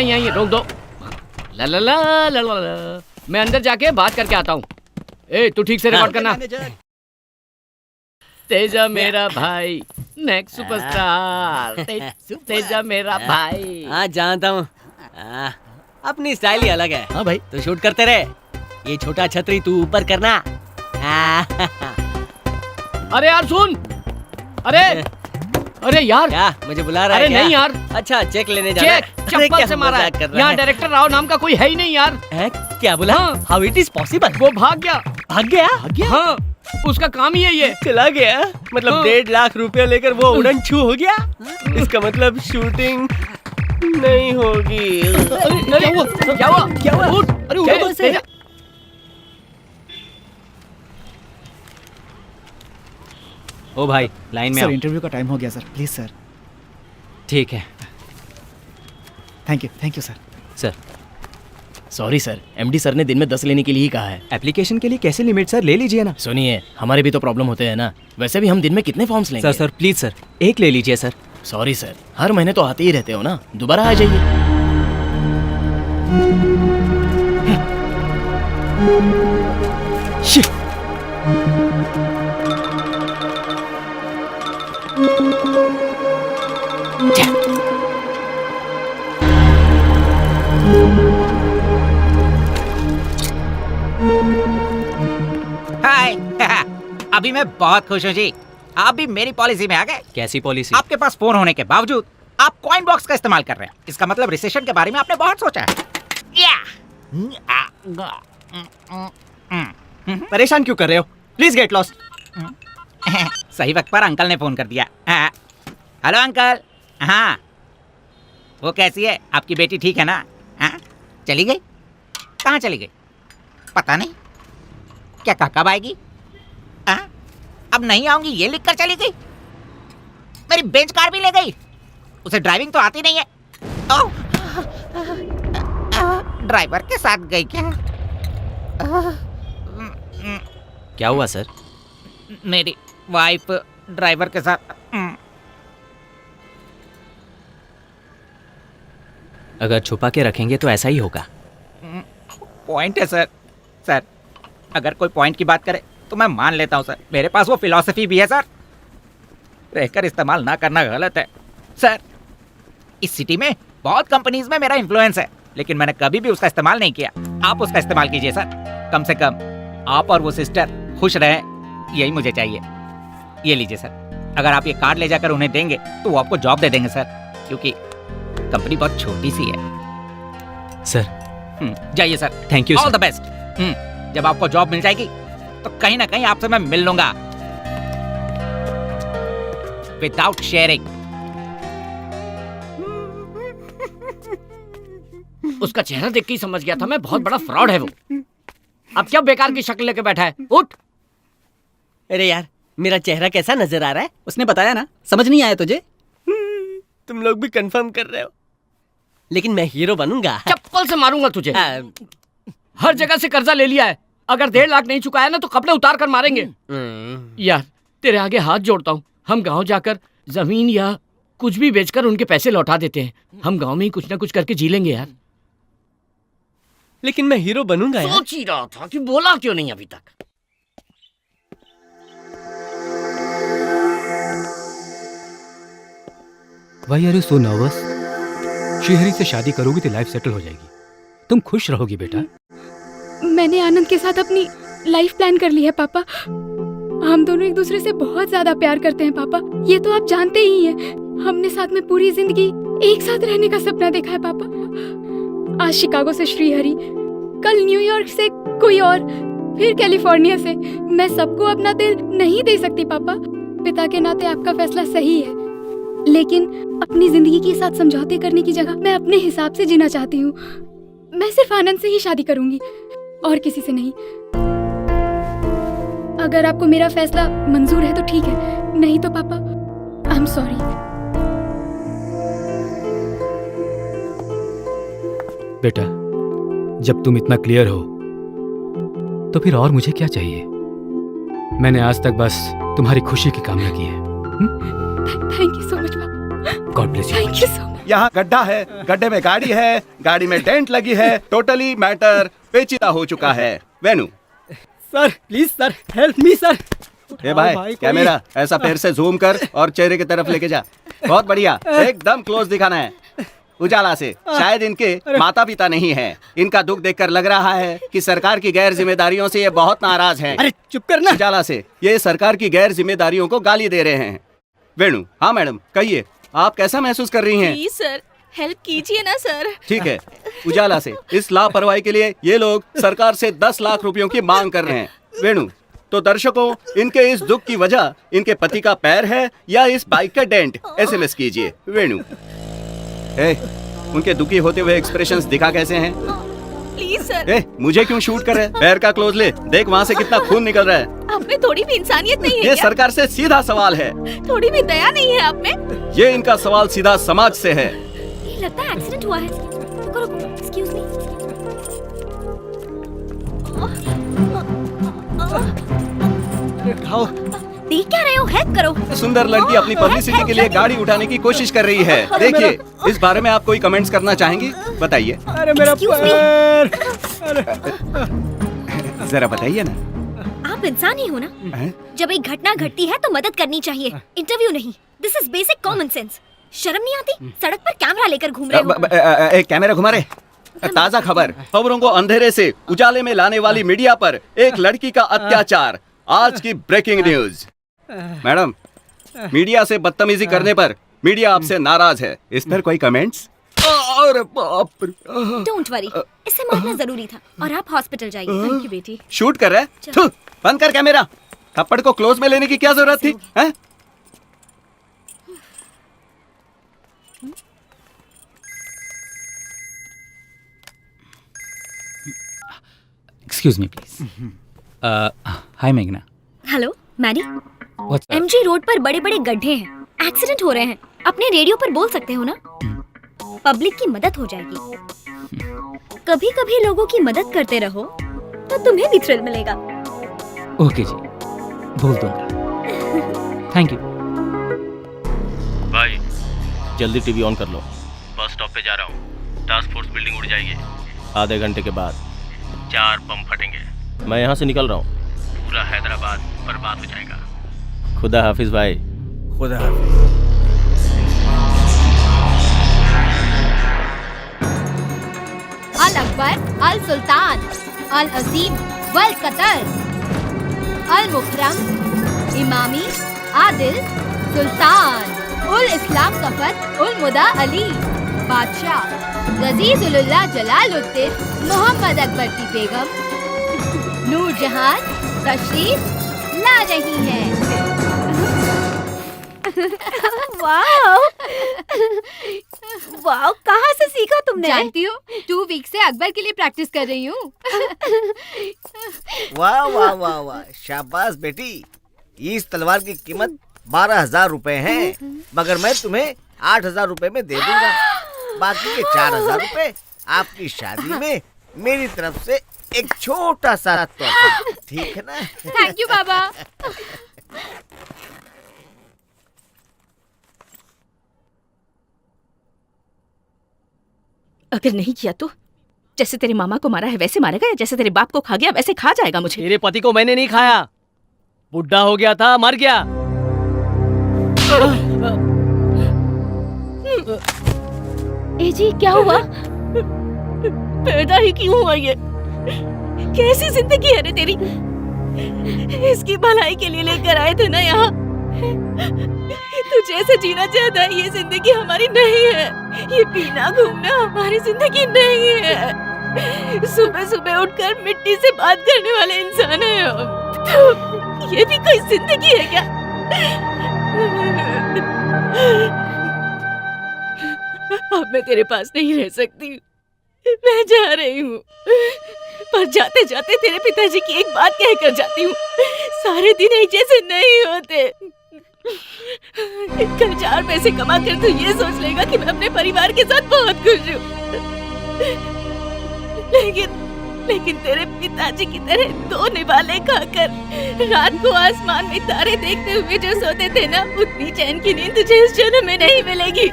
यहीं रोक दो। ला ला ला ला ला ला। मैं अंदर जाके बात करके आता हूँ। ए तू ठीक से रिकॉर्ड करना। तेजा मेरा भाई नेक्स्ट सुपरस्टार। तेजा मेरा भाई। हाँ जानता हूँ, अपनी स्टाइल ही अलग है। हाँ भाई तो शूट करते रहे। ये छोटा छतरी तू ऊपर करना। अरे यार सुन। अरे यार क्या मुझे बुला रहा है? अरे क्या? नहीं यार। अच्छा चेक लेने जाना। चेक चप्पल से मारा है। यहाँ डायरेक्टर राव नाम का कोई है ही नहीं यार। है क्या बोला? How it is possible? वो भाग गया। भाग गया? हाँ उसका काम ही है ये। चला गया मतलब हाँ। 1.5 लाख रुपया लेकर वो उड़न छू हो गया। इसका मतलब शूटिंग नहीं होगी। क्या हुआ? उठ। अरे उठ। तेजा। ओ भाई लाइन में सर आओ। इंटरव्यू का टाइम हो गया सर, प्लीज सर। ठीक है thank you sir. Sir. Sorry sir, MD sir ने दिन में 10 लेने के लिए ही कहा है। एप्लीकेशन के लिए कैसे लिमिट सर, ले लीजिए ना। सुनिए हमारे भी तो प्रॉब्लम होते हैं ना। वैसे भी हम दिन में कितने फॉर्म्स लेंगे? सर प्लीज सर, एक ले लीजिए सर। सॉरी सर, हर महीने तो आते ही रहते हो ना, दोबारा आ जाइए। हाय अभी मैं बहुत खुश हूँ जी। आप भी मेरी पॉलिसी में आ गए। कैसी पॉलिसी? आपके पास फोन होने के बावजूद आप कॉइन बॉक्स का इस्तेमाल कर रहे हैं। इसका मतलब रिसेशन के बारे में आपने बहुत सोचा है। परेशान क्यों कर रहे हो? Please get lost. सही वक्त पर अंकल ने फोन कर दिया। Hello uncle. हाँ वो कैसी है आपकी बेटी, ठीक है ना? हाँ चली गई? कहाँ चली गई पता नहीं। क्या कब आएगी? अब नहीं आऊंगी ये लिख कर चली गई। मेरी बेंच कार भी ले गई। उसे ड्राइविंग तो आती नहीं है। ड्राइवर के साथ गई क्या? क्या हुआ सर? मेरी वाइफ ड्राइवर के साथ। अगर छुपा के रखेंगे तो ऐसा ही होगा। पॉइंट है सर। सर अगर कोई पॉइंट की बात करे तो मैं मान लेता हूँ सर। मेरे पास वो फिलॉसफी भी है सर। रहकर इस्तेमाल ना करना गलत है सर। इस सिटी में बहुत कंपनीज में मेरा इन्फ्लुएंस है, लेकिन मैंने कभी भी उसका इस्तेमाल नहीं किया। आप उसका इस्तेमाल कीजिए सर। कम से कम आप और वो सिस्टर खुश रहें, यही मुझे चाहिए। ये लीजिए सर। अगर आप ये कार्ड ले जाकर उन्हें देंगे तो वो आपको जॉब दे देंगे सर, क्योंकि कंपनी बहुत छोटी सी है सर। जाइए sir. Thank you all the best. जब आपको जॉब मिल जाएगी तो कहीं ना कहीं आपसे मैं मिल लूंगा विदाउट शेयरिंग। उसका चेहरा देख के ही समझ गया था मैं बहुत बड़ा फ्रॉड है वो। अब क्या बेकार की शक्ल लेके बैठा है? उठ। अरे यार मेरा चेहरा कैसा नजर आ रहा है? उसने बताया ना, समझ नहीं आया तुझे? तुम लोग भी कंफर्म कर रहे हो, लेकिन मैं हीरो बनूंगा। चप्पल से मारूंगा तुझे। हर जगह से कर्जा ले लिया है। अगर 1.5 लाख नहीं चुकाया ना तो कपड़े उतार कर मारेंगे। यार तेरे आगे हाथ जोड़ता हूँ, हम गांव जाकर जमीन या कुछ भी बेचकर उनके पैसे लौटा देते हैं। हम गांव में ही कुछ ना कुछ करके जी लेंगे यार। लेकिन मैं हीरो बनूंगा यार। सोच ही रहा था कि बोला क्यों नहीं अभी तक। Why are you so nervous? Shrihari से शादी करोगी तो लाइफ सेटल हो जाएगी। तुम खुश रहोगी बेटा। मैंने आनंद के साथ अपनी लाइफ प्लान कर ली है पापा। हम दोनों एक दूसरे से बहुत ज्यादा प्यार करते हैं पापा, ये तो आप जानते ही हैं। हमने साथ में पूरी जिंदगी एक साथ रहने का सपना देखा है पापा। आज शिकागो से श्रीहरि, कल न्यूयॉर्क से कोई और, फिर कैलिफोर्निया से। मैं सबको अपना दिल नहीं दे सकती पापा। पिता के नाते आपका फैसला सही है, लेकिन अपनी जिंदगी के साथ समझौते करने की जगह मैं अपने हिसाब से जीना चाहती हूँ। मैं सिर्फ आनंद से ही शादी करूंगी और किसी से नहीं। अगर आपको मेरा फैसला मंजूर है तो ठीक है, नहीं तो पापा आई एम सॉरी। बेटा, जब तुम इतना क्लियर हो तो फिर और मुझे क्या चाहिए? मैंने आज तक बस तुम्हारी खुशी की कामना की है। थैंक यू सो मच पापा। God bless you. Thank you so much. यहाँ गड्ढा है, गड्ढे में गाड़ी है, गाड़ी में डेंट लगी है, टोटली मैटर पेचीदा हो चुका है। Venu sir please sir, help me sir. ए भाई कैमरा ऐसा पैर से जूम कर और चेहरे की तरफ लेके जा। बहुत बढ़िया, एकदम क्लोज दिखाना है, उजाला से। शायद इनके माता पिता नहीं हैं। इनका दुख देखकर लग रहा है कि सरकार की गैर जिम्मेदारियों से ये बहुत नाराज हैं। अरे चुप करना। उजाला से, ये सरकार की गैर जिम्मेदारियों को गाली दे रहे हैं। वेणु, हाँ मैडम कहिए, आप कैसा महसूस कर रही हैं? प्लीज सर, हेल्प कीजिए ना सर। ठीक है, उजाला से, इस लापरवाही के लिए ये लोग सरकार से 10 लाख रुपयों की मांग कर रहे हैं। वेणु, तो दर्शकों, इनके इस दुख की वजह इनके पति का पैर है या इस बाइक का डेंट? SMS कीजिए। वेणु, उनके दुखी होते हुए एक्सप्रेशंस दिखा कैसे हैं? Please sir. मुझे क्यों शूट कर रहे हैं? पैर का क्लोज ले, देख वहाँ से कितना खून निकल रहा है। आप में थोड़ी भी इंसानियत नहीं है ये क्या? सरकार से सीधा सवाल है। थोड़ी भी दया नहीं है आप में? ये इनका सवाल सीधा समाज से है। ये लगता है एक्सीडेंट हुआ है। रुको, एक्सक्यूज मी। देख क्या रहे हो? हेल्प करो। सुंदर लड़की अपनी पब्लिसिटी के लिए गाड़ी उठाने की कोशिश कर रही है। देखिए, इस बारे में आप कोई कमेंट्स करना चाहेंगी? बताइए। अरे मेरा पैर। जरा बताइए ना। आप इंसान ही हो ना? जब एक घटना घटती है तो मदद करनी चाहिए, इंटरव्यू नहीं। This is basic common sense. शर्म नहीं आती? सड़क पर कैमरा लेकर घूम रहे हो। कैमरा घुमा रहे। ताजा खबर, खबरों को अंधेरे से उजाले में लाने वाली मीडिया पर एक लड़की का अत्याचार। आज की ब्रेकिंग न्यूज। मैडम, मीडिया से बदतमीजी करने पर मीडिया आपसे नाराज है। इस पर कोई कमेंट्स? अरे बाप रे। डोंट वरी, इससे मारना जरूरी था और आप हॉस्पिटल जाइए। थैंक यू बेटी। शूट कर रहे हैं? थू, बंद कर कैमरा। थप्पड़ को क्लोज में लेने की क्या जरूरत थी? हैं? Excuse me please. हाय मेघना। Hello Maddy. What's up? MG road पर बड़े बड़े गड्ढे हैं, एक्सीडेंट हो रहे हैं। अपने रेडियो पर बोल सकते हो ना? पब्लिक की मदद हो जाएगी। कभी कभी लोगों की मदद करते रहो तो तुम्हें भी थ्रिल मिलेगा। ओके जी, बोल दूंगा। Thank you. भाई जल्दी टीवी ऑन कर लो। बस स्टॉप पे जा रहा हूँ। टास्क फोर्स बिल्डिंग उड़ जाएगी। आधे घंटे के बाद 4 बम फटेंगे। मैं यहाँ से निकल रहा हूँ। पूरा हैदराबाद बर्बाद हो जाएगा। खुदा हाफिज भाई। खुदा हाफिज। अल अकबर, अल सुल्तान, अल अजीम, वल कतर, अल मुकरम, इमामी, आदिल, सुल्तान, उल इस्लाम कफर, उल मुदा अली, बादशाह, रजीजुल्लाह जलालुद्दीन, मोहम्मद अकबर की बेगम, नूरजहान तशरीफ ला रही है। वाओ वाओ, कहाँ से सीखा तुमने? जानती हो, 2 वीक से अकबर के लिए प्रैक्टिस कर रही हूँ। वाह वाह वाह वाह, शाबाश बेटी। इस तलवार की कीमत 12,000 रुपए है, मगर मैं तुम्हें 8,000 रुपए में दे दूंगा। बाकी के 4,000 रुपए आपकी शादी में मेरी तरफ से एक छोटा सा तोहफा, ठीक है ना? थैंक यू बाबा। अगर नहीं किया तो जैसे तेरे मामा को मारा है वैसे मारेगा, या जैसे तेरे बाप को खा गया वैसे खा जाएगा मुझे। तेरे पति को मैंने नहीं खाया, बुढ़ा हो गया था, मर गया। ए जी क्या हुआ? पैदा ही क्यों हुआ ये? कैसी जिंदगी है रे तेरी? इसकी भलाई के लिए लेकर आए थे ना यहाँ। तू जैसे जीना चाहता है ये जिंदगी हमारी नहीं है। ये पीना घूमना हमारी जिंदगी नहीं है। सुबह सुबह उठकर मिट्टी से बात करने वाले इंसान है हम। तो ये भी कोई जिंदगी है क्या? अब मैं तेरे पास नहीं रह सकती, मैं जा रही हूँ। पर जाते जाते तेरे पिताजी की एक बात कहकर जाती हूँ। सारे दिन एक जैसे नहीं होते। कल 4 पैसे कमा कर तू ये सोच लेगा कि मैं अपने परिवार के साथ बहुत खुश हूँ, लेकिन तेरे पिताजी की तरह 2 निवाले खाकर रात को आसमान में तारे देखते हुए जो सोते थे ना, उतनी चैन की नींद तुझे इस जन्म में नहीं मिलेगी।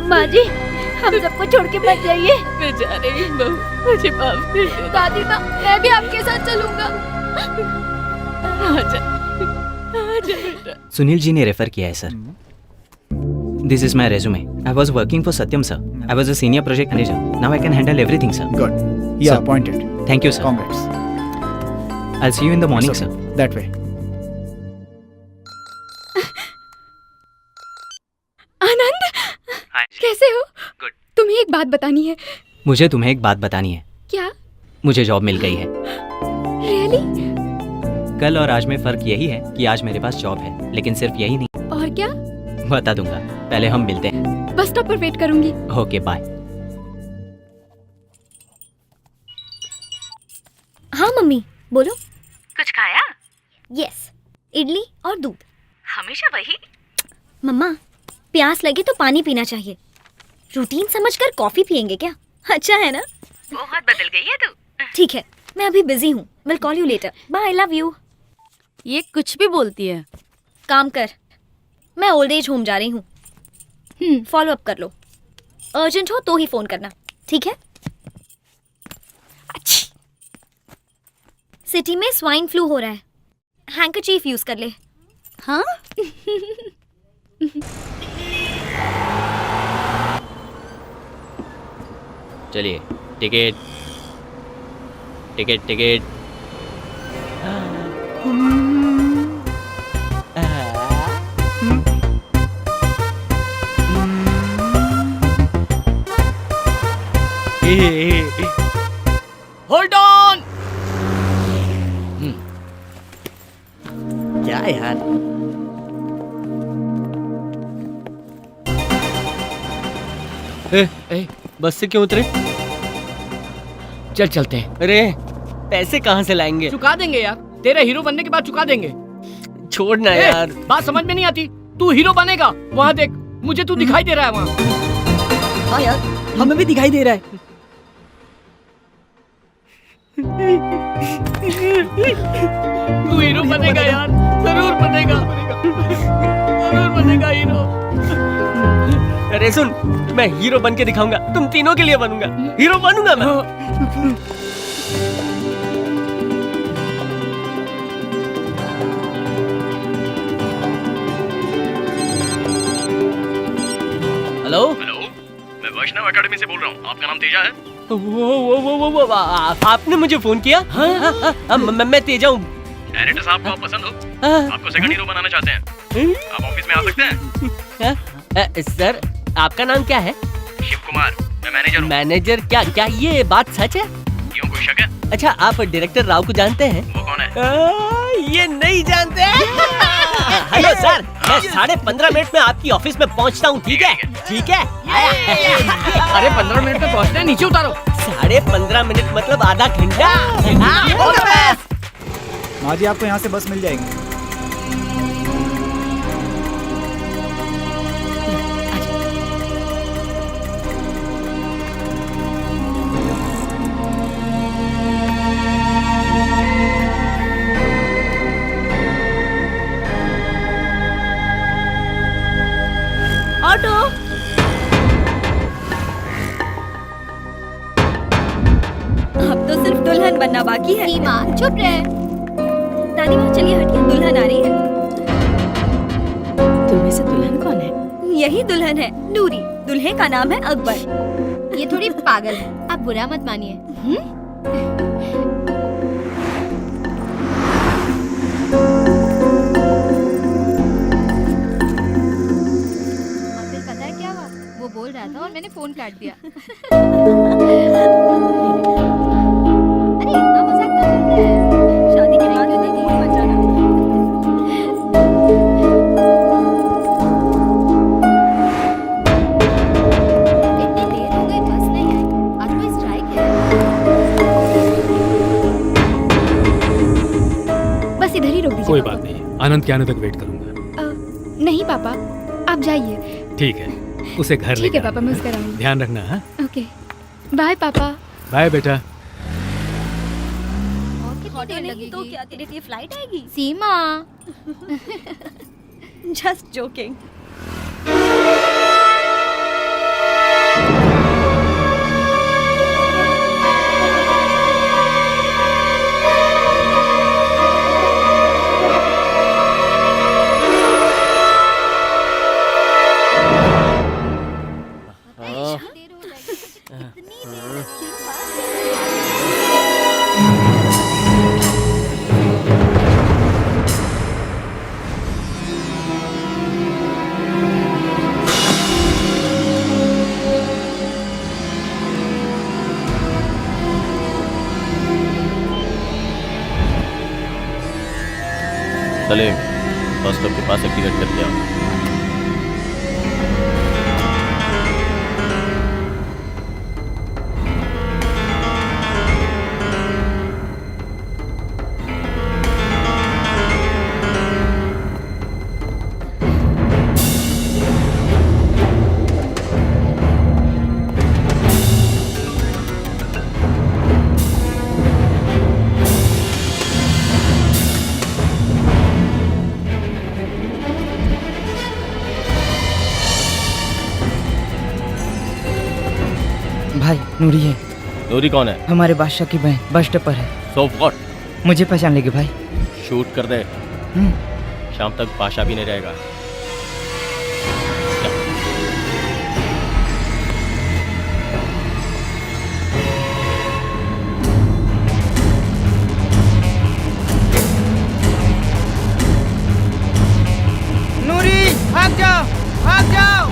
माँ जी, हम सबको छोड़ के मत जाइए। मैं जा रही हूँ बहू, मुझे माफ कर दे। दादी माँ, मैं भी आपके साथ चलूंगा। आजा बेटा। सुनील जी ने रेफर किया है sir. This is my resume. I was working for Satyam sir. I was a senior project manager. Now I can handle everything sir. Good, you are appointed. Thank you sir. Congrats. I will see you in the morning sir. That way. Anand, कैसे हो? गुड। तुम्हें एक बात बतानी है। मुझे तुम्हें एक बात बतानी है। क्या? मुझे जॉब मिल गई है। रियली? कल और आज में फर्क यही है कि आज मेरे पास जॉब है, लेकिन सिर्फ यही नहीं। और क्या? बता दूंगा, पहले हम मिलते हैं। बस स्टॉप पर वेट करूंगी। Okay bye. हाँ मम्मी, बोलो। कुछ खाया? यस, इडली और दूध। हमेशा वही? मम्मा, प्यास लगे तो पानी पीना चाहिए। रूटीन समझकर कॉफी पियेंगे क्या? अच्छा है ना? बहुत बदल गई है तू। ठीक है, मैं अभी बिजी हूँ। Will call you later. Bye, love you. ये कुछ भी बोलती है। काम कर, मैं ओल्ड एज होम जा रही हूँ। फॉलो अप कर लो। अर्जेंट हो तो ही फोन करना, ठीक है? सिटी में स्वाइन फ्लू हो रहा है, हैंकरचीफ यूज कर ले। हाँ? चलिए, ticket ticket ticket. Hold on. क्या यार, बस से क्यों उतरे? चल चलते हैं। अरे पैसे कहाँ से लाएंगे? चुका देंगे यार, तेरे हीरो बनने के बाद चुका देंगे। छोड़ना यार। बात समझ में नहीं आती। तू हीरो बनेगा, वहाँ देख, मुझे तू दिखाई दे रहा है वहाँ। हाँ यार, हमें भी दिखाई दे रहा है। तू हीरो बनेगा यार, जरूर बनेगा, जरूर बनेगा हीरो। अरे सुन, मैं हीरो बन के दिखाऊंगा, तुम तीनों के लिए बनूंगा, हीरो बनूंगा मैं। हेलो हेलो, मैं वैष्णव एकेडमी से बोल रहा हूँ। आपका नाम तेजा है? वो आपने मुझे फोन किया? हाँ, मैं तेजा हूँ। डायरेक्टर साहब को आप पसंद हो? आपको सेकंड हीरो बनाना चाहते हैं? आप ऑफिस में आ सकते हैं? सर, आपका नाम क्या है? शिव कुमार, मैं मैनेजर हूँ। मैनेजर? क्या ये बात सच है? क्यों, कोई शक है? अच्छा, आप डायरेक्टर राव को जानते हैं? वो कौन है? ये नहीं जानते। हेलो सर, मैं 15.5 मिनट में आपकी ऑफिस में पहुंचता हूँ, ठीक है? ठीक है? अरे 15 मिनट में पहुंचना है, नीचे उतारो। 15.5 मिनट मतलब आधा घंटा। माँ जी, आपको यहाँ से बस मिल जाएगी। ऑटो। अब तो सिर्फ दुल्हन बनना बाकी है। माँ चुप रहे। दादी माँ, चलिए हटिए, दुल्हन आ रही है। तुम से दुल्हन कौन है? यही दुल्हन है, नूरी। दुल्हे का नाम है अकबर। ये थोड़ी पागल है, आप बुरा मत मानिए। पता है क्या हुआ? वो बोल रहा था और मैंने फोन काट दिया। अरे इतना मजाक ना करते हैं। शादी के बाद उन्हें नहीं मत जाना। इतनी देर हो गई, बस नहीं आई। आज कोई स्ट्राइक है। आनंद के आने तक वेट करूंगा। नहीं पापा, आप जाइए। ठीक है, उसे घर ले ठीक है पापा, मैं उसका रहूंगी। ध्यान रखना। हाँ, ओके, बाय पापा। बाय बेटा। तो क्या तेरे लिए फ्लाइट आएगी? सीमा just joking. Salim, bus stop के पास एक टिकट करके आओ। भाई नूरी है। नूरी कौन है? हमारे बादशाह की बहन, बस स्टॉप पर है। So what? मुझे पहचान लेगी भाई। शूट कर दे, शाम तक पाशा भी नहीं रहेगा। नूरी, भाग जाओ, भाग जाओ,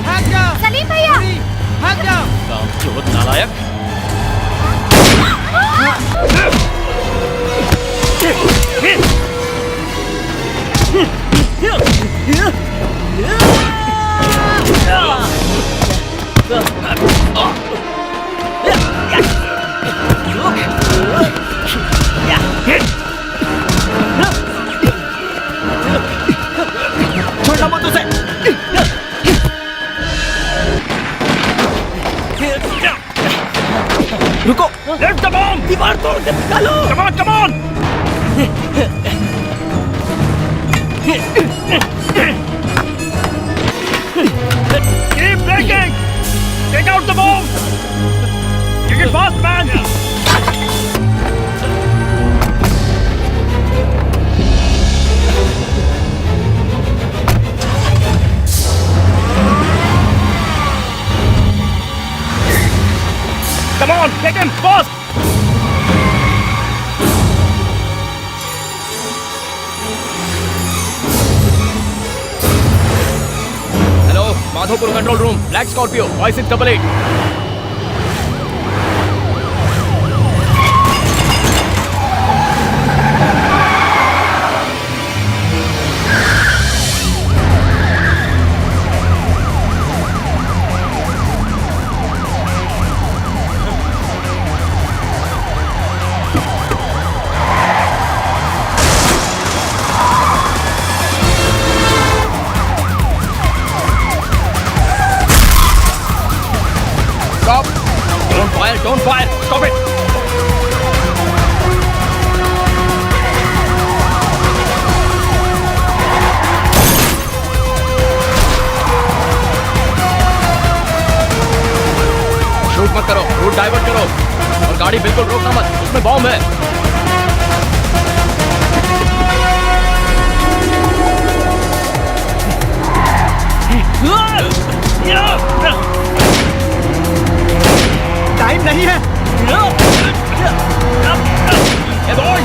भाग जाओ। सलीम भैया, भाग जाओ। काम चोर नालायक। छोटा मत उसे। रुको, लेफ्ट द बॉम्ब, दीवार तोड़ के निकालो। Come on, come on. Keep breaking. Take out the bomb. Take it fast, man. Come on, take him fast. Hello, Madhopur control room, black Scorpio, 5688। Don't fire! Stop it! Shoot मत करो, रूट डाइवर्ट करो और गाड़ी बिल्कुल रोकना मत, उसमें बॉम्ब है। टाइम नहीं है। Hey boy!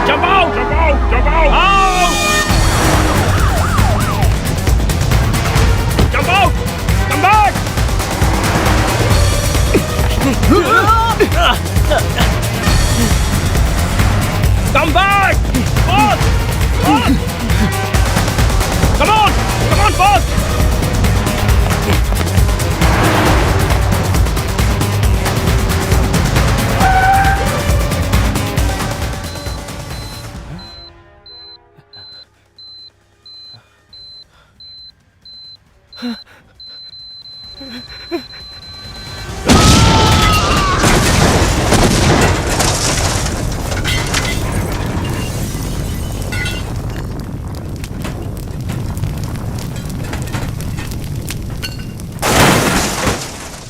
Jump out! Jump out! Jump out! Out! Jump out! Come back! Come back! Fast! Fast! Come on! Come on, fast!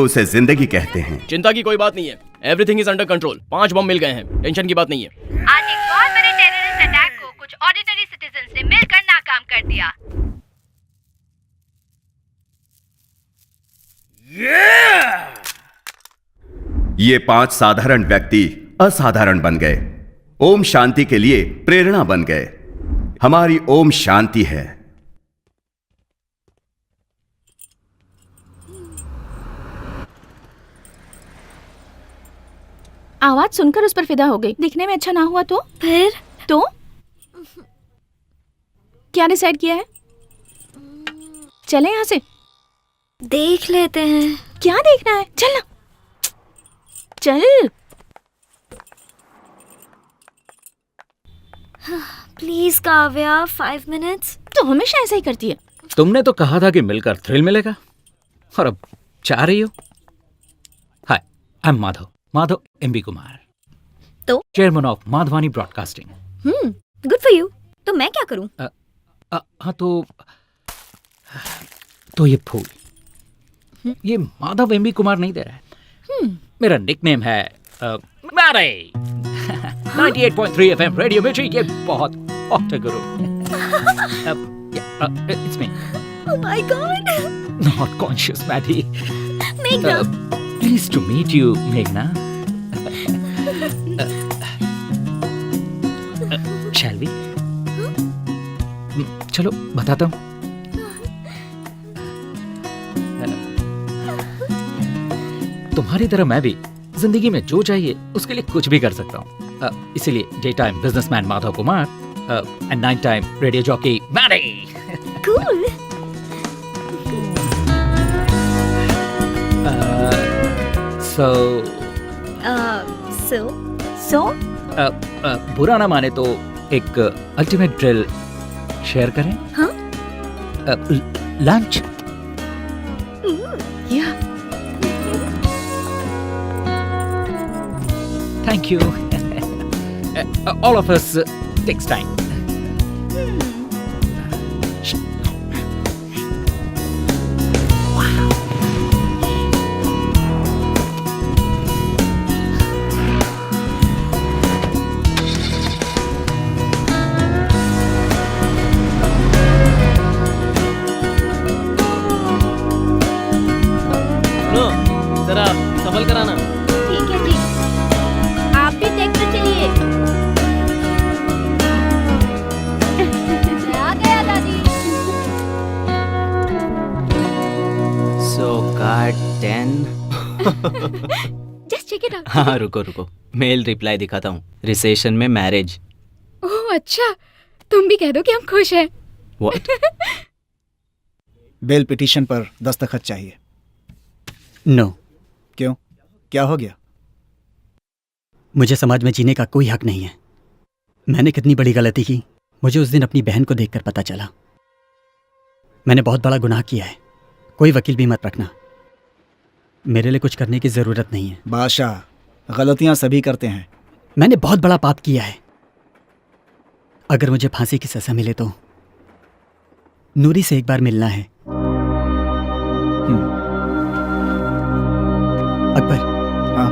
उसे जिंदगी कहते हैं। चिंता की कोई बात नहीं है, एवरीथिंग इज अंडर कंट्रोल। 5 बम मिल गए हैं, टेंशन की बात नहीं है। आज एक बहुत बड़े टेररिस्ट अटैक को कुछ ऑर्डिनरी सिटीजन्स ने मिलकर नाकाम कर दिया। ये 5 साधारण व्यक्ति असाधारण बन गए, ओम शांति के लिए प्रेरणा बन गए। हमारी ओम शांति है। आवाज सुनकर उस पर फिदा हो गई। दिखने में अच्छा ना हुआ तो फिर तो क्या डिसाइड किया है? चले यहाँ से, देख लेते हैं। क्या देखना है? चल ना, चल। Please Kavya, 5 minutes. तो हमेशा ऐसा ही करती है। तुमने तो कहा था कि मिलकर थ्रिल मिलेगा, और अब चाह रही हो। Hi, I am Madhav M B Kumar, तो chairman of Madhavani broadcasting. Good for you. तो मैं क्या करूं? हाँ तो ये फूल, ये माधव एमबी कुमार नहीं दे रहा है। मेरा निकनेम है मैरे। 98.3 FM रेडियो मिर्ची, ये बहुत हॉट है गुरु। It's me. Oh my God. Not conscious, Maddie. Meghna. Pleased to meet you, Meghna. Shall we? चलो बताता हूँ। तुम्हारी तरह मैं भी जिंदगी में जो चाहिए उसके लिए कुछ भी कर सकता हूँ। इसीलिए day time businessman Madhav Kumar and night time radio jockey Maddy. Cool. So? बुरा ना माने तो एक अल्टीमेट ड्रिल शेयर करें? हाँ? Lunch? Yeah. Thank you. All of us takes time. जरा सफल कराना। ठीक है जी, आप भी टेक पर चलिए। आ गया दादी। So card 10। Just check it out. हाँ रुको, मेल रिप्लाई दिखाता हूँ। रिसेशन में मैरिज। ओह अच्छा, तुम भी कह दो कि हम खुश हैं। What? बेल पिटीशन पर दस्तखत चाहिए। नो। क्यों, क्या हो गया? मुझे समाज में जीने का कोई हक नहीं है। मैंने कितनी बड़ी गलती की, मुझे उस दिन अपनी बहन को देखकर पता चला। मैंने बहुत बड़ा गुनाह किया है। कोई वकील भी मत रखना, मेरे लिए कुछ करने की जरूरत नहीं है। बादशाह, गलतियां सभी करते हैं। मैंने बहुत बड़ा पाप किया है। अगर मुझे फांसी की सजा मिले तो नूरी से एक बार मिलना है। अकबर। हाँ?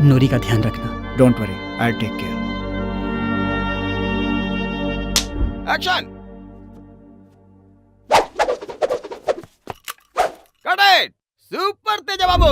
नूरी का ध्यान रखना। Don't worry, I take care. Action. Cut it. Super Teja Babu,